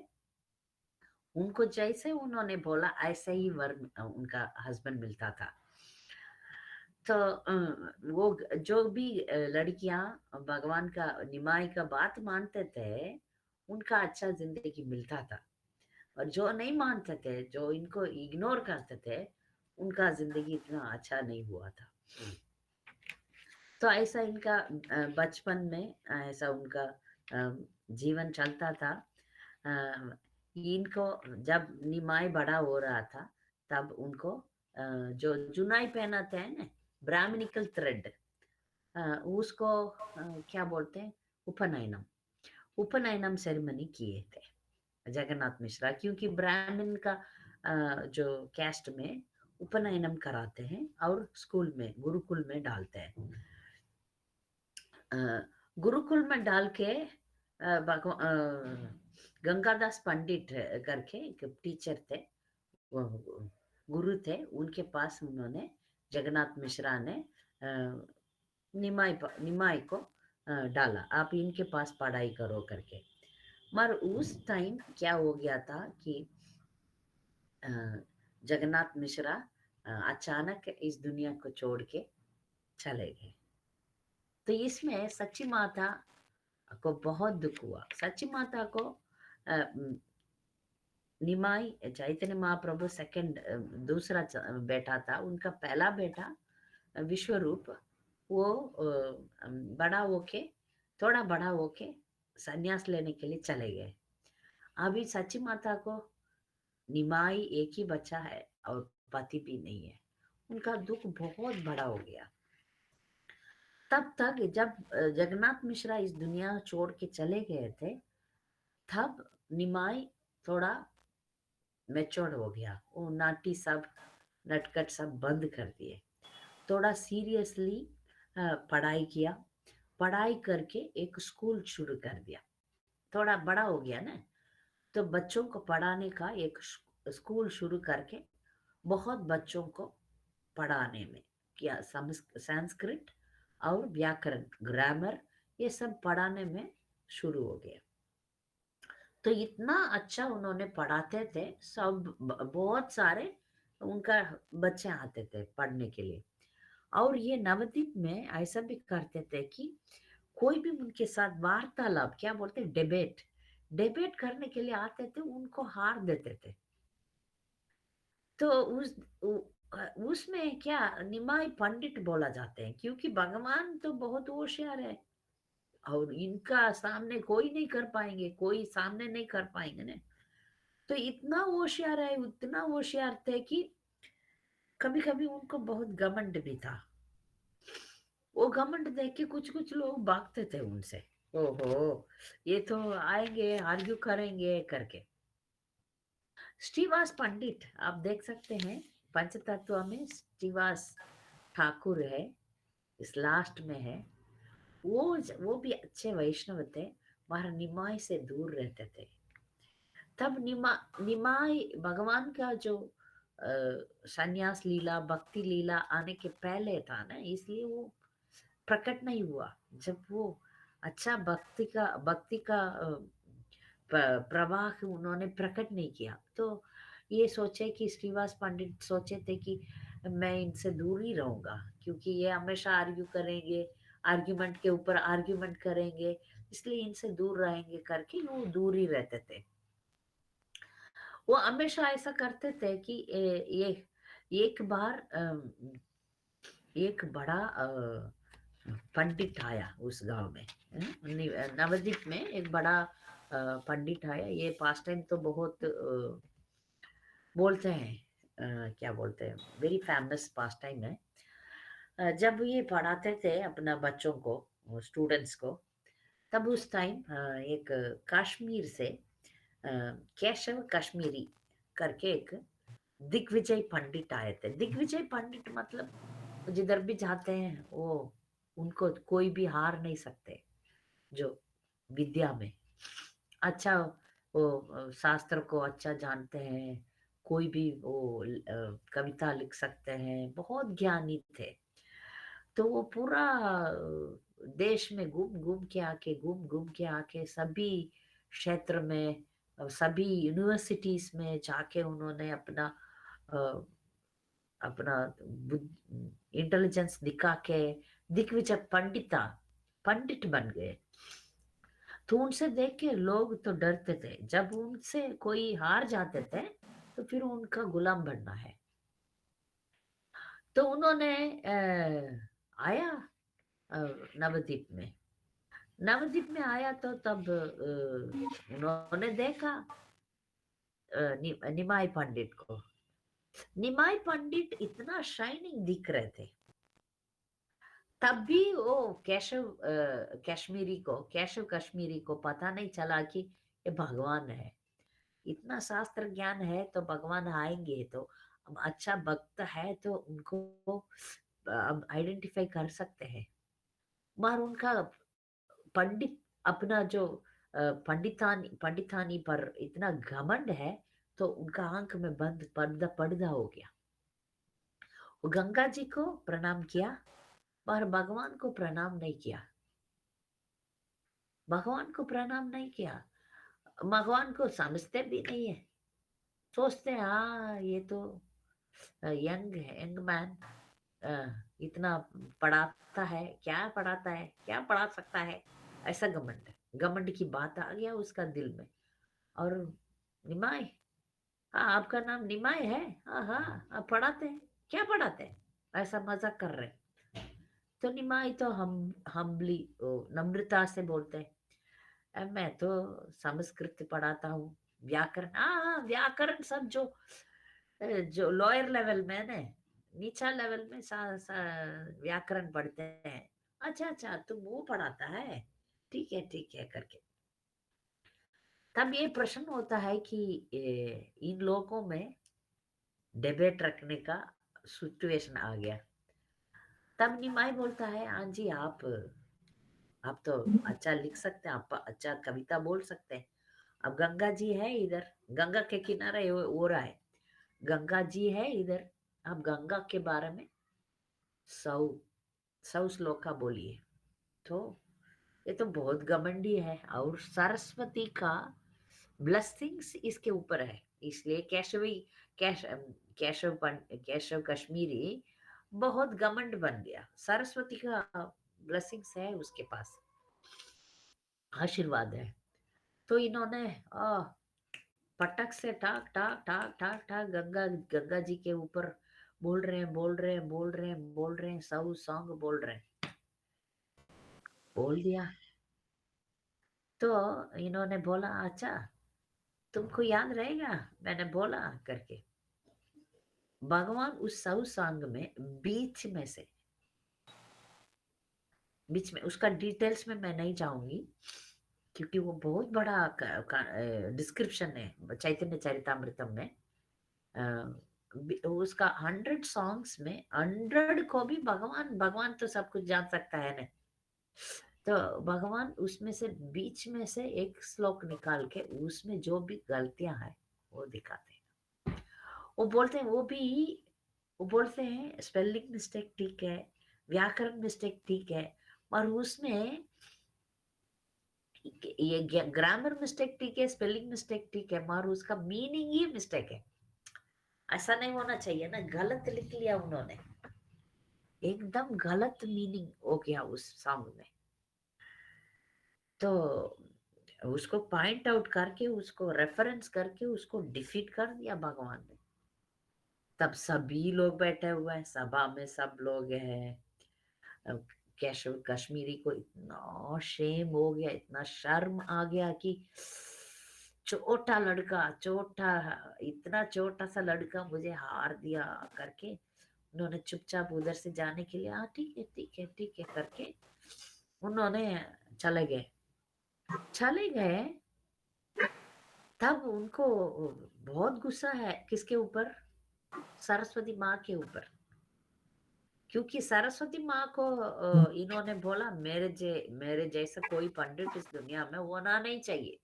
उनको जैसे उन्होंने बोला ऐसे ही वर उनका हस्बैंड मिलता था। तो वो जो भी लड़कियां भगवान का निमाई का बात मानते थे, उनका अच्छा जिंदगी मिलता था। और जो नहीं मानते थे, जो इनको इग्नोर करते थे, उनका जिंदगी इतना अच्छा नहीं हुआ था। तो ऐसा इनका बचपन में ऐसा उनका जीवन चलता था। इनको जब निमाई बड़ा हो रहा था, तब उनको जो जुनाई पहनाते हैं ना, ब्राह्मणिकल थ्रेड, उसको क्या बोलते हैं, उपनयनम। उपनयनम सेरेमनी किए थे जगन्नाथ मिश्रा, क्योंकि ब्राह्मण का जो कैस्ट में उपनयनम कराते हैं और स्कूल में गुरुकुल में डालते हैं। अ, गुरुकुल में डाल के गंगादास पंडित करके एक टीचर थे, वो गुरु थे, उनके पास उन्होंने जगन्नाथ मिश्रा ने निमाई को डाला, आप इनके पास पढ़ाई करो करके। मगर उस टाइम क्या हो गया था कि अ, जगन्नाथ मिश्रा अचानक इस दुनिया को छोड़ के चले गए। तो इसमें सच्ची माता को बहुत दुख हुआ। सच्ची माता को निमाई चैतन्य महाप्रभु सेकंड दूसरा बेटा था। उनका पहला बेटा विश्वरूप, वो बड़ा होके, थोड़ा बड़ा होके सन्यास लेने के लिए चले गए। अभी सच्ची माता को निमाई एक ही बच्चा है और पति भी नहीं है। उनका दुख बहुत बड़ा हो गया। तब तक जब जगन्नाथ मिश्रा इस दुनिया छोड़ के चले गए थे, तब निमाई थोड़ा मैच्योर हो गया। वो नाटी सब नटखट सब बंद कर दिए। थोड़ा सीरियसली पढ़ाई किया। पढ़ाई करके एक स्कूल शुरू कर दिया। थोड़ा बड़ा हो गया ना, तो बच्चों को पढ़ाने का एक स्कूल शुरू करके बहुत बच्चों को पढ़ाने में किया। संस्कृत और व्याकरण, ग्रामर, ये सब पढ़ाने में शुरू हो गया। तो इतना अच्छा उन्होंने पढ़ाते थे, सब बहुत सारे उनका बच्चे आते थे पढ़ने के लिए। और ये नवद्वीप में ऐसा भी करते थे कि कोई भी उनके साथ वार्तालाप, क्या बोलते हैं, डिबेट, डिबेट करने के लिए आते थे, उनको हार देते थे। तो उसमें क्या निमाई पंडित बोला जाते हैं, क्योंकि भगवान तो बहुत होशियार है और इनका सामने कोई नहीं कर पाएंगे, कोई सामने नहीं कर पाएंगे ना। तो इतना होशियार है, उतना होशियार थे कि कभी कभी उनको बहुत घमंड भी था। वो घमंड देख के कुछ कुछ लोग भागते थे उनसे। ओहो, ये तो आएंगे आर्ग्यू करेंगे करके। श्रीवास पंडित आप देख सकते हैं, पंचतत्व में श्रीवास ठाकुर है, इस लास्ट में है। वो भी अच्छे वैष्णव थे, मगर निमाई से दूर रहते थे। तब निमाई भगवान का जो संन्यास लीला, भक्ति लीला आने के पहले था ना, इसलिए वो प्रकट नहीं हुआ। जब वो अच्छा भक्ति का प्रवाह उन्होंने प्रकट नहीं किया, तो ये सोचे कि श्रीवास पंडित सोचे थे कि मैं इनसे दूर ही रहूंगा, क्योंकि ये हमेशा आर्ग्यू करेंगे, आर्ग्यूमेंट के ऊपर आर्ग्यूमेंट करेंगे, इसलिए इनसे दूर रहेंगे करके वो दूर ही रहते थे। वो हमेशा ऐसा करते थे कि ये एक बार एक बड़ा पंडित आया उस गांव में, नवद्वीप में एक बड़ा पंडित आया। ये पास्ट टाइम तो बहुत बोलते हैं, क्या बोलते हैं, वेरी फेमस पास्ट टाइम है। जब ये पढ़ाते थे अपना बच्चों को, स्टूडेंट्स को, तब उस टाइम एक कश्मीर से केशव कश्मीरी करके एक दिग्विजय पंडित आए थे। दिग्विजय पंडित मतलब जिधर भी जाते हैं वो, उनको कोई भी हार नहीं सकते। जो विद्या में अच्छा, वो शास्त्र को अच्छा जानते हैं, कोई भी वो कविता लिख सकते हैं, बहुत ज्ञानी थे। तो वो पूरा देश में घूम घूम के आके सभी क्षेत्र में, सभी यूनिवर्सिटीज में जाके उन्होंने अपना अ, अपना इंटेलिजेंस दिखा के दिग्विजय पंडित बन गए। तो उनसे देख के लोग तो डरते थे, जब उनसे कोई हार जाते थे तो फिर उनका गुलाम बनना है। तो उन्होंने आया अ, नवद्वीप में। नवद्वीप में आया तो तब उन्होंने देखा निमाई पंडित को। निमाई पंडित इतना शाइनिंग दिख रहे थे। तब भी वो केशव कश्मीरी को पता नहीं चला कि ये भगवान है। इतना शास्त्र ज्ञान है तो भगवान आएंगे, तो अब अच्छा भक्त है तो उनको अब आइडेंटिफाई कर सकते हैं। मगर उनका पंडित अपना जो पंडितानी पर इतना घमंड है, तो उनका आंख में बंद पर्दा पर्दा हो गया। वो गंगा जी को प्रणाम किया पर भगवान को प्रणाम नहीं किया। भगवान को प्रणाम नहीं किया। भगवान को समझते भी नहीं है। सोचते हैं हाँ ये तो यंग है, यंग मैन, इतना पढ़ाता है, क्या पढ़ाता है, क्या पढ़ा सकता है। ऐसा घमंड, घमंड की बात आ गया उसका दिल में। और निमाय, हाँ आपका नाम निमाय है, हाँ हाँ आप पढ़ाते हैं, क्या पढ़ाते हैं, ऐसा मजाक कर रहे हैं। तो निमाय तो हम हम्बली नम्रता से बोलते हैं, मैं तो संस्कृत पढ़ाता हूँ, व्याकरण, हाँ हाँ व्याकरण सब जो लोअर लेवल में ने, नीचा लेवल में व्याकरण पढ़ते हैं। अच्छा अच्छा तुम वो पढ़ाता है, ठीक है करके। तब ये प्रश्न होता है कि इन लोगों में डिबेट रखने का सिचुएशन आ गया। तब निमाई बोलता है हाँ जी आप तो अच्छा लिख सकते हैं, आप अच्छा कविता बोल सकते हैं। अब गंगा जी है इधर, गंगा के किनारे वो रहा है, गंगा जी है इधर। आप गंगा के बारे में 100 100 श्लोका बोलिए। तो ये तो बहुत घमंडी है, और सरस्वती का ब्लेसिंग्स इसके ऊपर है। इसलिए कैश केशव कश्मीरी बहुत घमंड बन गया। सरस्वती का ब्लेसिंग्स है उसके पास, आशीर्वाद है। तो इन्होंने पटक से टाक टाक टाक टाक टाक गंगा जी के ऊपर बोल रहे हैं, बोल रहे हैं, बोल रहे हैं, बोल रहे हैं, सब सॉन्ग बोल रहे हैं। बोल दिया तो इन्होंने बोला अच्छा तुमको याद रहेगा मैंने बोला करके। भगवान उस सब सॉन्ग में बीच में उसका डिटेल्स में मैं नहीं जाऊंगी, क्योंकि वो बहुत बड़ा डिस्क्रिप्शन है चैतन्य चरितामृतम में। उसका 100 सॉन्ग्स में 100 को भी भगवान भगवान तो सब कुछ जान सकता है ना। तो भगवान उसमें से बीच में से एक श्लोक निकाल के उसमें जो भी गलतियां हैं वो दिखाते हैं। वो बोलते हैं स्पेलिंग मिस्टेक ठीक है, व्याकरण मिस्टेक ठीक है, और उसमें ये ग्रामर मिस्टेक ठीक है, स्पेलिंग मिस्टेक ठीक है, मगर उसका मीनिंग ही मिस्टेक है। ऐसा नहीं होना चाहिए ना, गलत लिख लिया उन्होंने, एकदम गलत मीनिंग हो गया उस सॉन्ग में। तो उसको पॉइंट आउट करके, उसको रेफरेंस करके उसको डिफीट कर दिया भगवान ने। तब सभी लोग बैठे हुए हैं सभा में, सब लोग हैं। अब केशव कश्मीरी को इतना शेम हो गया, इतना शर्म आ गया कि छोटा लड़का, छोटा, इतना छोटा सा लड़का मुझे हार दिया करके उन्होंने चुपचाप उधर से जाने के लिए, हाँ ठीक है ठीक है ठीक है करके उन्होंने चले गए। चले गए तब उनको बहुत गुस्सा है, किसके ऊपर? सरस्वती माँ के ऊपर। क्योंकि सरस्वती माँ को इन्होंने बोला मेरे जैसा कोई पंडित इस दुनिया में होना नहीं चाहिए।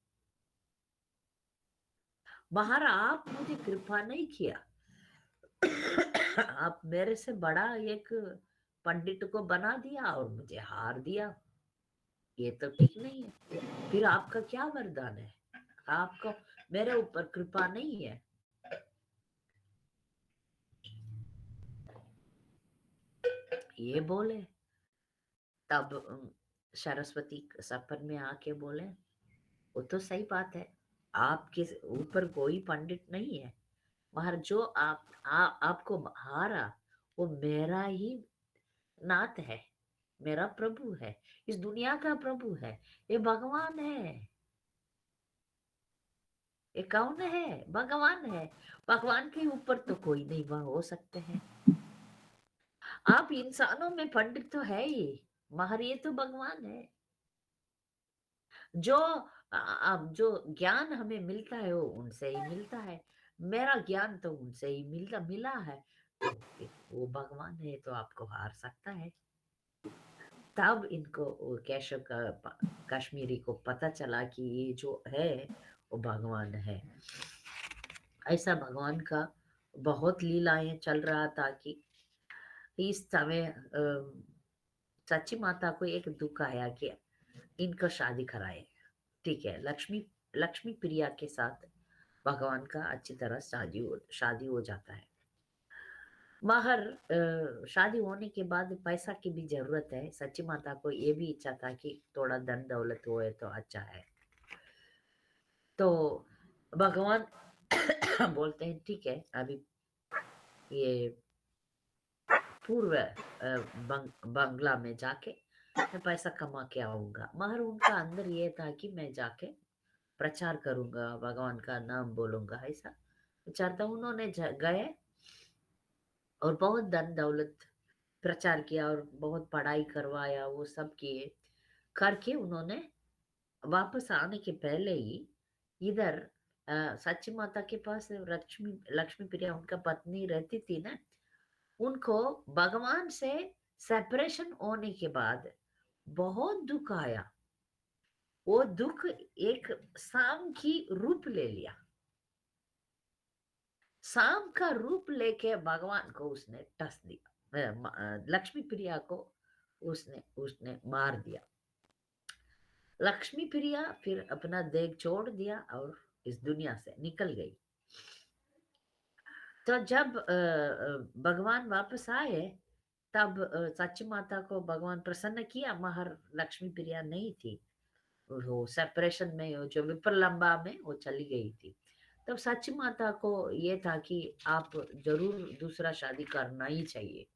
महाराज आप मुझे कृपा नहीं किया, आप मेरे से बड़ा एक पंडित को बना दिया और मुझे हार दिया, ये तो ठीक नहीं है। फिर आपका क्या वरदान है? आपको मेरे ऊपर कृपा नहीं है। ये बोले तब सरस्वती सपन में आके बोले, वो तो सही बात है, आपके ऊपर कोई पंडित नहीं है, मगर जो आपको हारा वो मेरा ही नाथ है, मेरा प्रभु है, इस दुनिया का प्रभु है, ये भगवान है। ये कौन है? भगवान है। भगवान के ऊपर तो कोई नहीं वह हो सकते हैं। आप इंसानों में पंडित तो है ही, मगर ये तो भगवान है। जो जो ज्ञान हमें मिलता है वो उनसे ही मिलता है, मेरा ज्ञान तो उनसे ही मिला है, तो फिर वो भगवान है तो आपको हार सकता है। तब इनको वो केशव का कश्मीरी को पता चला कि ये जो है वो भगवान है। ऐसा भगवान का बहुत लीलाएं चल रहा था कि इस समय सच्ची माता को एक दुख आया कि इनका शादी कराए। ठीक है, लक्ष्मी प्रिया के साथ भगवान का अच्छी तरह शादी हो जाता है। मगर शादी होने के बाद पैसा की भी जरूरत है, सच्ची माता को ये भी इच्छा था कि थोड़ा धन दौलत होए तो अच्छा है। तो भगवान बोलते हैं ठीक है, अभी ये पूर्व बंगला में जाके मैं पैसा कमा के आऊंगा। मगर उनका अंदर ये था कि मैं जाके प्रचार करूंगा, भगवान का नाम बोलूंगा, ऐसा विचार था। उन्होंने गए और बहुत धन दौलत प्रचार किया और बहुत पढ़ाई करवाया, वो सब किए करके उन्होंने वापस आने के पहले ही इधर सच्ची माता के पास लक्ष्मी लक्ष्मी प्रिया उनका पत्नी रहती थी ना, उनको भगवान से सेपरेशन होने के बाद बहुत दुख आया। वो दुख एक सांप की रूप ले लिया। सांप का रूप लेके भगवान को उसने टस दिया, लक्ष्मी प्रिया को उसने उसने मार दिया। लक्ष्मी प्रिया फिर अपना देह छोड़ दिया और इस दुनिया से निकल गई। तो जब भगवान वापस आए तब सच्ची माता को भगवान प्रसन्न किया, मगर लक्ष्मी प्रिया नहीं थी, वो सेपरेशन में, वो जो विप्रलंबा में वो चली गई थी। तब सच्ची माता को ये था कि आप जरूर दूसरा शादी करना ही चाहिए,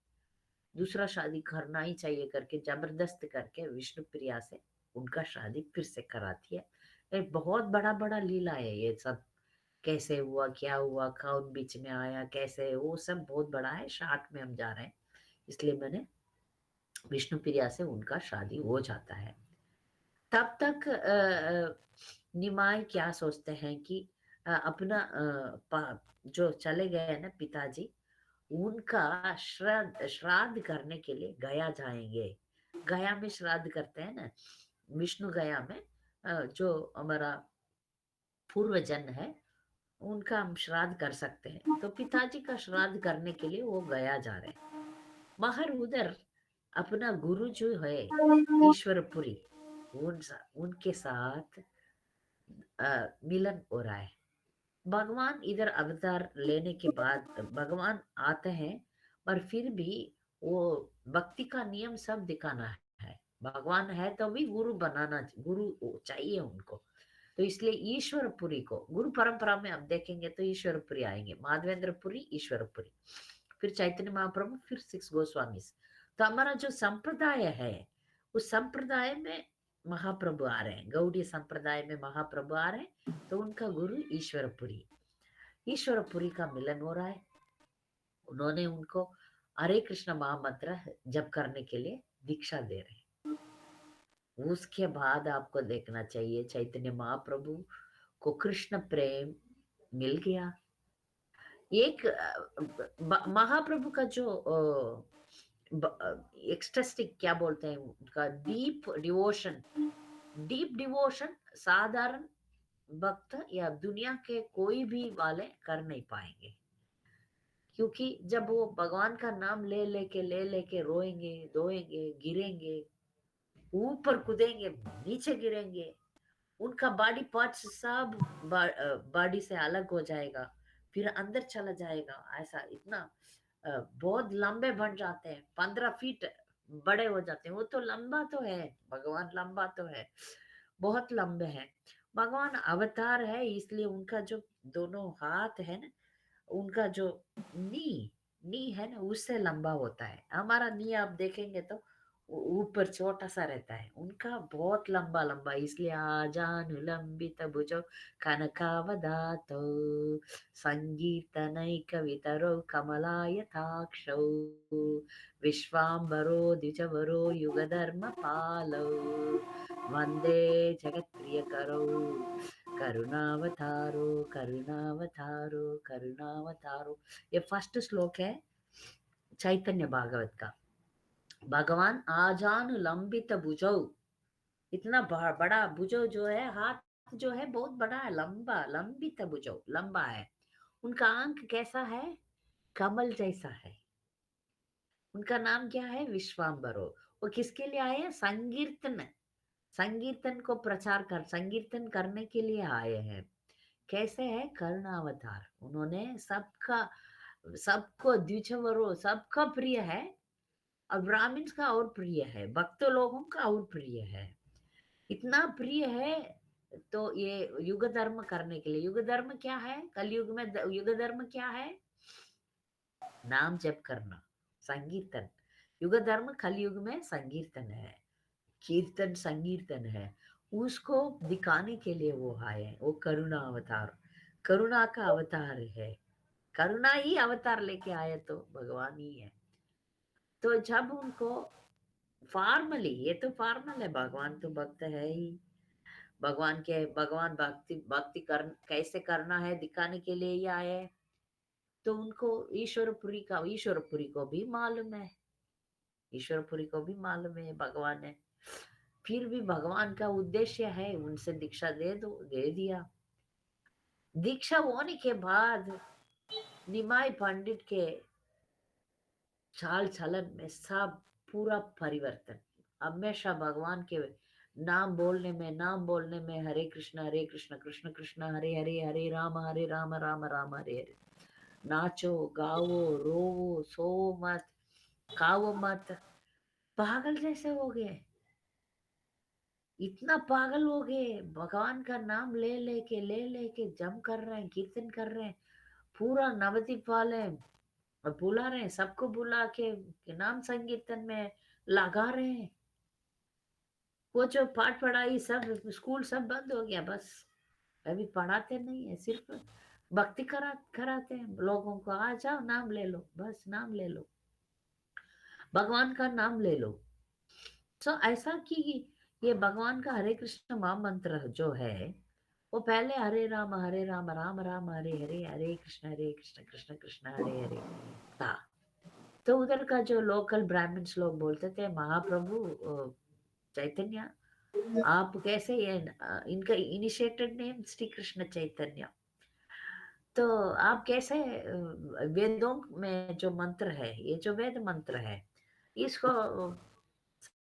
दूसरा शादी करना ही चाहिए करके जबरदस्त करके विष्णु प्रिया से उनका शादी फिर से कराती है। एक बहुत बड़ा बड़ा लीला है ये सब, कैसे हुआ, क्या हुआ, कौन बीच में आया, कैसे, वो सब बहुत बड़ा है, शार्ट में हम जा रहे हैं, इसलिए मैंने विष्णु प्रिया से उनका शादी हो जाता है। तब तक निमाई क्या सोचते हैं कि अपना जो चले गए ना पिताजी, उनका श्राद्ध करने के लिए गया जाएंगे। गया में श्राद्ध करते हैं ना, विष्णु गया में जो हमारा पूर्वजन है उनका हम श्राद्ध कर सकते हैं, तो पिताजी का श्राद्ध करने के लिए वो गया जा रहे हैं। मगर उधर अपना गुरु जो है ईश्वरपुरी, उनके साथ मिलन हो रहा है। भगवान इधर अवतार लेने के बाद भगवान आते हैं, पर फिर भी वो भक्ति का नियम सब दिखाना है। भगवान है तो भी गुरु बनाना, गुरु चाहिए उनको। तो इसलिए ईश्वरपुरी को गुरु परंपरा में आप देखेंगे तो ईश्वरपुरी आएंगे, माधवेंद्रपुरी, ईश्वरपुरी, फिर चैतन्य महाप्रभु, फिर सिक्स गोस्वामी। तो हमारा जो संप्रदाय है उस संप्रदाय में महाप्रभु आ रहे हैं, गौड़ी संप्रदाय में महाप्रभु आ रहे हैं, तो उनका गुरु ईश्वरपुरी, ईश्वरपुरी का मिलन हो रहा है। उन्होंने उनको हरे कृष्ण महामंत्र जप करने के लिए दीक्षा दे रहे हैं। उसके बाद आपको देखना चाहिए चैतन्य महाप्रभु को कृष्ण प्रेम मिल गया। एक महाप्रभु का जो एक्सटेस्टिक क्या बोलते हैं उनका डीप डिवोशन साधारण भक्त या दुनिया के कोई भी वाले कर नहीं पाएंगे। क्योंकि जब वो भगवान का नाम ले लेके रोएंगे, धोएंगे, गिरेंगे, ऊपर कूदेंगे, नीचे गिरेंगे, उनका बॉडी पार्ट्स सब बॉडी से अलग हो जाएगा, फिर अंदर चला जाएगा। ऐसा इतना बहुत लंबे बन जाते हैं, 15 फीट बड़े हो जाते हैं। वो तो लंबा तो है, भगवान लंबा तो है, बहुत लंबे हैं। भगवान अवतार है, इसलिए उनका जो दोनों हाथ है ना, उनका जो नी नी है ना, उससे लंबा होता है। हमारा नी आप देखेंगे तो ऊपर छोटा सा रहता है, उनका बहुत लंबा लंबा, इसलिए आजानुलंबित भुजौ कनकावदातौ संगीतनैकवितरौ कमलायताक्षौ विश्वाम्बरो द्विजवरो युगधर्मपालौ वन्दे जगत्प्रियकरौ करुणावतारो करुणावतारो करुणावतारो। ये फर्स्ट श्लोक है चैतन्य भागवत का। भगवान आजानु लंबित भुजौ, इतना बड़ा भुजौ जो है, हाथ जो है बहुत बड़ा है, लंबा, लंबित भुजौ लंबा है। उनका आंख कैसा है? कमल जैसा है। उनका नाम क्या है? विश्वाम्बरो। वो किसके लिए आए हैं? संकीर्तन, संकीर्तन को प्रचार कर, संकीर्तन करने के लिए आए हैं। कैसे है? करुणावतार। उन्होंने सबका, सबको द्विजवरो, सबका प्रिय है, और ब्राह्मण्स का और प्रिय है, भक्त लोगों का और प्रिय है। इतना प्रिय है तो ये युग धर्म करने के लिए। युग धर्म क्या है? कलयुग में युग धर्म क्या है? नाम जप करना, संकीर्तन। युग धर्म कलयुग में संकीर्तन है, कीर्तन संकीर्तन है। उसको दिखाने के लिए वो आए हैं। वो करुणा अवतार, करुणा का अवतार है। करुणा ही अवतार लेके आए तो भगवान ही है। तो जब उनको फॉर्मली, ये तो फॉर्मल है, भगवान तो भक्त है ही, भगवान के, भगवान भक्ति भक्ति कर कैसे करना है दिखाने के लिए ही आए हैं। तो उनको ईश्वरपुरी को भी मालूम है, ईश्वरपुरी को भी मालूम है भगवान है। फिर भी भगवान का उद्देश्य है उनसे दीक्षा दे दो, दे दिया। दीक्षा होने के बाद निमाई पंडित के चाल चलन में सब पूरा परिवर्तन। हमेशा भगवान के नाम बोलने में हरे कृष्ण कृष्ण कृष्ण हरे हरे, हरे राम राम राम हरे हरे। नाचो, गाओ, रोवो, सोवो मत, खाओ मत, पागल जैसे हो गए। इतना पागल हो गए, भगवान का नाम ले लेके जम कर रहे हैं, कीर्तन कर रहे हैं, पूरा नवद्वीप वाले और बुला रहे हैं, सबको बुला के नाम संकीर्तन में लगा रहे हैं। वो जो पाठ पढ़ाई सब स्कूल सब बंद हो गया, बस अभी पढ़ाते नहीं है, सिर्फ भक्ति कराते हैं लोगों को। आ जाओ, नाम ले लो, बस नाम ले लो, भगवान का नाम ले लो। तो ऐसा कि ये भगवान का हरे कृष्ण महामंत्र जो है, वो पहले हरे राम राम राम हरे हरे, हरे कृष्ण कृष्ण कृष्ण हरे हरे था। तो उधर का जो लोकल ब्राह्मण्स लोग बोलते थे, महाप्रभु चैतन्य, आप कैसे ये इनका इनिशिएटेड नेम श्री कृष्ण चैतन्य, तो आप कैसे वेदों में जो मंत्र है, ये जो वेद मंत्र है, इसको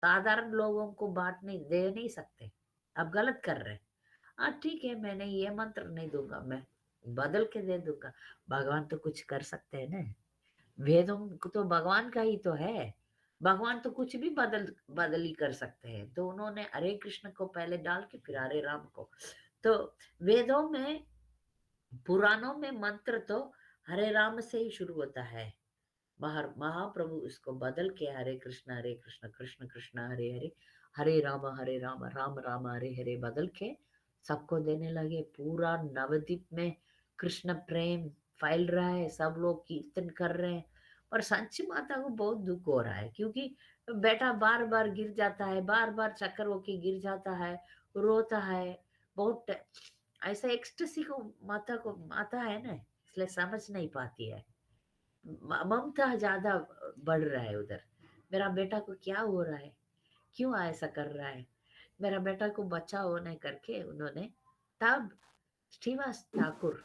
साधारण लोगों को बांट नहीं दे नहीं सकते, आप गलत कर रहे हैं। हाँ ठीक है, मैंने ये मंत्र नहीं दूंगा, मैं बदल के दे दूंगा। भगवान तो कुछ कर सकते हैं ना, वेदों को तो भगवान का ही तो है, भगवान तो कुछ भी बदल ही कर सकते हैं। तो उन्होंने हरे कृष्ण को पहले डाल के फिर हरे राम को। तो वेदों में, पुराणों में मंत्र तो हरे राम से ही शुरू होता है। महाप्रभु इसको बदल के हरे कृष्ण कृष्ण कृष्ण हरे हरे, हरे राम राम राम हरे हरे बदल के सबको देने लगे। पूरा नवद्वीप में कृष्ण प्रेम फैल रहा है, सब लोग कीर्तन कर रहे हैं। और सांची माता को बहुत दुख हो रहा है, क्योंकि बेटा बार बार गिर जाता है, बार बार चक्कर होके गिर जाता है, रोता है बहुत। ऐसा एक्सटेसी को माता है ना, इसलिए समझ नहीं पाती है। ममता ज्यादा बढ़ रहा है उधर। मेरा बेटा को क्या हो रहा है, क्यों ऐसा कर रहा है। मेरा बेटा को बच्चा होने करके उन्होंने, तब श्रीवास ठाकुर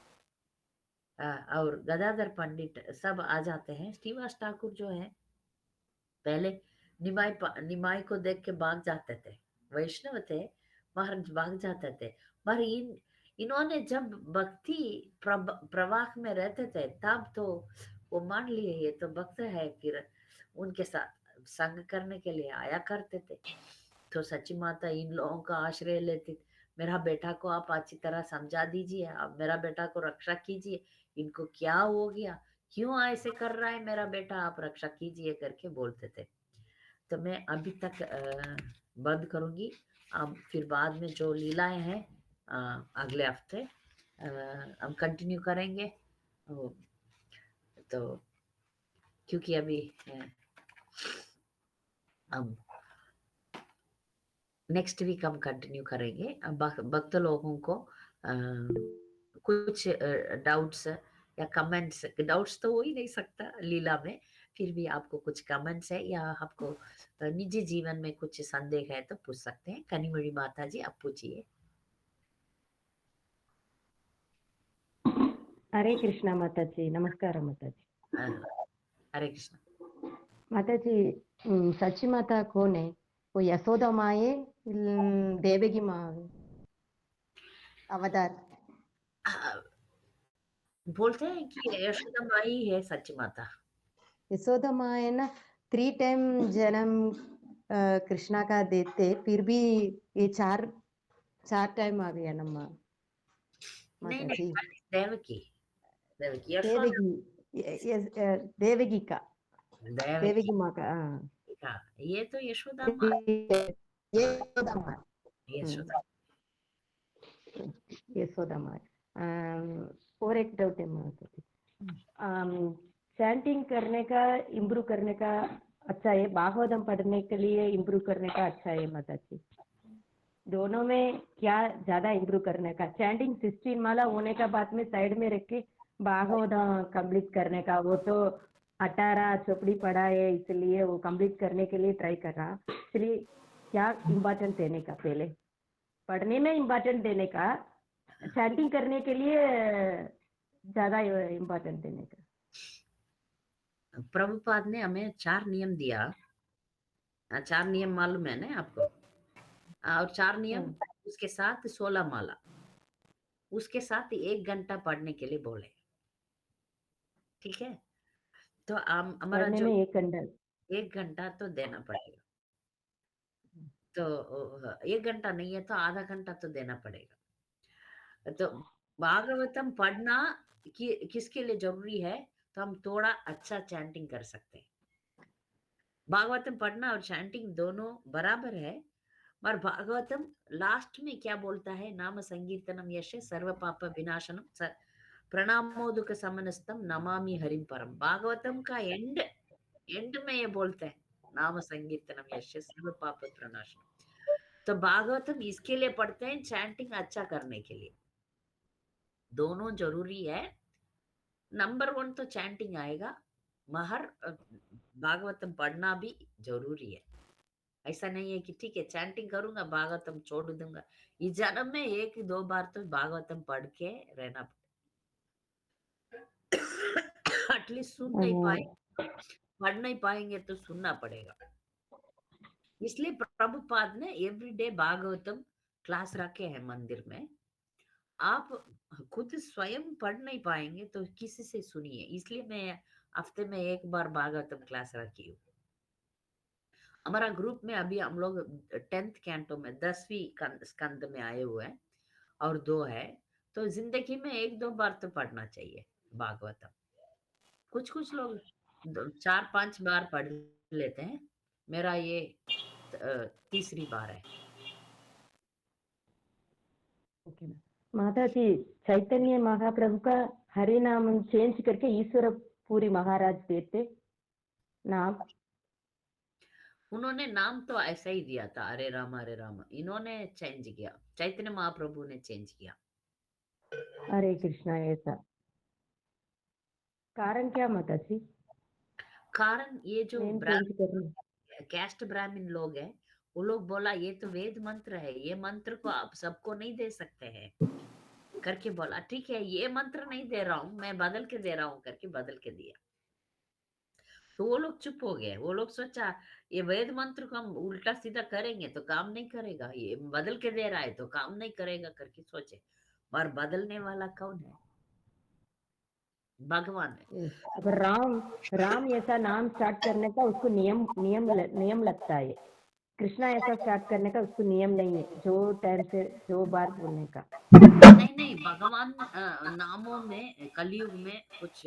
और गदाधर पंडित सब आ जाते हैं। श्रीवास ठाकुर जो है पहले निमाई को देख के भाग जाते थे, वैष्णव थे, महाराज भाग जाते थे। पर इन्होंने जब भक्ति प्रवाह में रहते थे तब तो वो मान लिए ये तो भक्त है, फिर उनके साथ संग करने के लिए आया करते थे। तो सची माता इन लोगों का आश्रय लेती, मेरा बेटा को आप अच्छी तरह समझा दीजिए, आप मेरा बेटा को रक्षा कीजिए, इनको क्या हो गया, क्यों ऐसे कर रहा है मेरा बेटा, आप रक्षा कीजिए करके बोलते थे। तो मैं अभी तक बंद करूंगी। अब फिर बाद में जो लीलाएं हैं अगले हफ्ते हम कंटिन्यू करेंगे। तो क्योंकि अभी अब नेक्स्ट वीक हम कंटिन्यू करेंगे। भक्त लोगों को कुछ डाउट्स या कमेंट्स, डाउट्स तो हो ही नहीं सकता लीला में, फिर भी आपको कुछ कमेंट्स है या आपको निजी जीवन में कुछ संदेह है तो पूछ सकते हैं। कनिमொழி माता जी आप पूछिए।
हरे कृष्णा माताजी, नमस्कार माताजी।
हरे कृष्ण
माताजी, सची माता कौन है? वो यशोदा माँ है, देवकी माँ अवतार?
बोलते हैं कि यशोदा माई है सच माता।
यशोदा माँ है ना, 3 टाइम जन्म कृष्णा का देते, फिर भी ये चार टाइम आ गया नम्मा
नहीं
माताजी।
नहीं, देवकी देवकी यशोदा
देवकी, देवकी का,
देवकी
देवकी माँ का, हाँ।
का ये तो यशोदा माँ।
ये
हाँ,
यशोदा माँ,
यशोदा।
यशोदा माँ। और एक डाउट है माताजी, चैंटिंग करने का, इम्प्रूव करने का अच्छा है, भागवतम पढ़ने के लिए इम्प्रूव करने का अच्छा है माताजी? दोनों में क्या ज्यादा इम्प्रूव करने का? चैंटिंग 16 माला होने का बाद में साइड में रख के भागवतम कंप्लीट करने का, वो तो 18 चौपड़ी पढ़ा है इसलिए वो कंप्लीट करने के लिए ट्राई कर रहा। इसलिए क्या इम्पोर्टेंट देने का? पहले पढ़ने में इम्पोर्टेंट देने का, चैंटिंग करने के लिए ज्यादा इम्पोर्टेंट देने का?
प्रभुपाद ने हमें 4 नियम दिया। 4 नियम मालूम है ना आपको? और 4 नियम उसके साथ 16 माला, उसके साथ 1 घंटा पढ़ने के लिए बोले। ठीक है? तो हमारा
पढ़ने
जो
में 1 घंटा?
1 घंटा तो देना पड़ेगा। तो 1 घंटा नहीं है तो आधा घंटा तो देना पड़ेगा। तो भागवतम पढ़ना किसके लिए जरूरी है? तो हम थोड़ा अच्छा चैंटिंग कर सकते हैं। भागवतम पढ़ना और चैंटिंग दोनों बराबर है। पर भागवतम लास्ट में क्या बोलता है? नाम संकीर्तनम यश सर्व पाप विनाशनम प्रणामोदुक समनस्तम नमामि हरिम परम। भागवतम का एंड में ये बोलते हैं नाम संकीर्तनम यश सर्व पाप प्रणाशनम। तो भागवतम इसके लिए पढ़ते हैं, चैंटिंग अच्छा करने के लिए। दोनों जरूरी है। नंबर 1 तो चैंटिंग आएगा, मगर भागवतम पढ़ना भी जरूरी है। ऐसा नहीं है कि ठीक है चैंटिंग करूंगा भागवतम छोड़ दूंगा। इस जन्म में 1-2 बार तो भागवतम पढ़ के रहना पड़ेगा। एटलीस्ट सुन नहीं पाए, पढ़ नहीं पाएंगे तो सुनना पड़ेगा। इसलिए प्रभुपाद ने एवरीडे भागवतम क्लास रखे हैं मंदिर में। आप खुद स्वयं पढ़ नहीं पाएंगे तो किसी से सुनिए, इसलिए मैं हफ्ते में 1 बार भागवतम क्लास रखी हूँ। हमारा ग्रुप में अभी हम लोग 10th कैंटो में 10वीं स्कंद में आए हुए हैं और 2 है। तो जिंदगी में 1-2 बार तो पढ़ना चाहिए भागवतम। कुछ लोग 4-5 बार पढ़ लेते हैं। मेरा ये तीसरी बार है।
माता जी, चैतन्य महाप्रभु का हरि नाम चेंज करके ईश्वर पूरी महाराज देते, नाम
उन्होंने नाम तो ऐसा ही दिया था, हरे राम, इन्होंने चेंज किया, चैतन्य महाप्रभु ने चेंज किया।
हरे कृष्णा ऐसा कारण क्या माता जी
कारण ये जो
नेम चेंज करने?
कैस्ट ब्राह्मण लोग हैं, वो लोग बोला ये तो वेद मंत्र है, ये मंत्र को आप सबको नहीं दे सकते हैं करके बोला। ठीक है, ये मंत्र नहीं दे रहा हूँ, मैं बदल के दे रहा हूँ करके बदल के दिया। तो वो लोग चुप हो गए, वो लोग सोचा ये वेद मंत्र को हम उल्टा सीधा करेंगे तो काम नहीं करेगा, ये बदल के दे रहा है तो काम नहीं करेगा करके सोचे। और बदलने वाला कौन है? भगवान है।
Yes. अगर राम राम ऐसा नाम स्टार्ट करने का उसको नियम लगता है। कृष्णा ऐसा स्टार्ट करने का उसको नियम नहीं है, जो टाइम से जो बार बोलने का।
नहीं नहीं, भगवान नामों में कलयुग में कुछ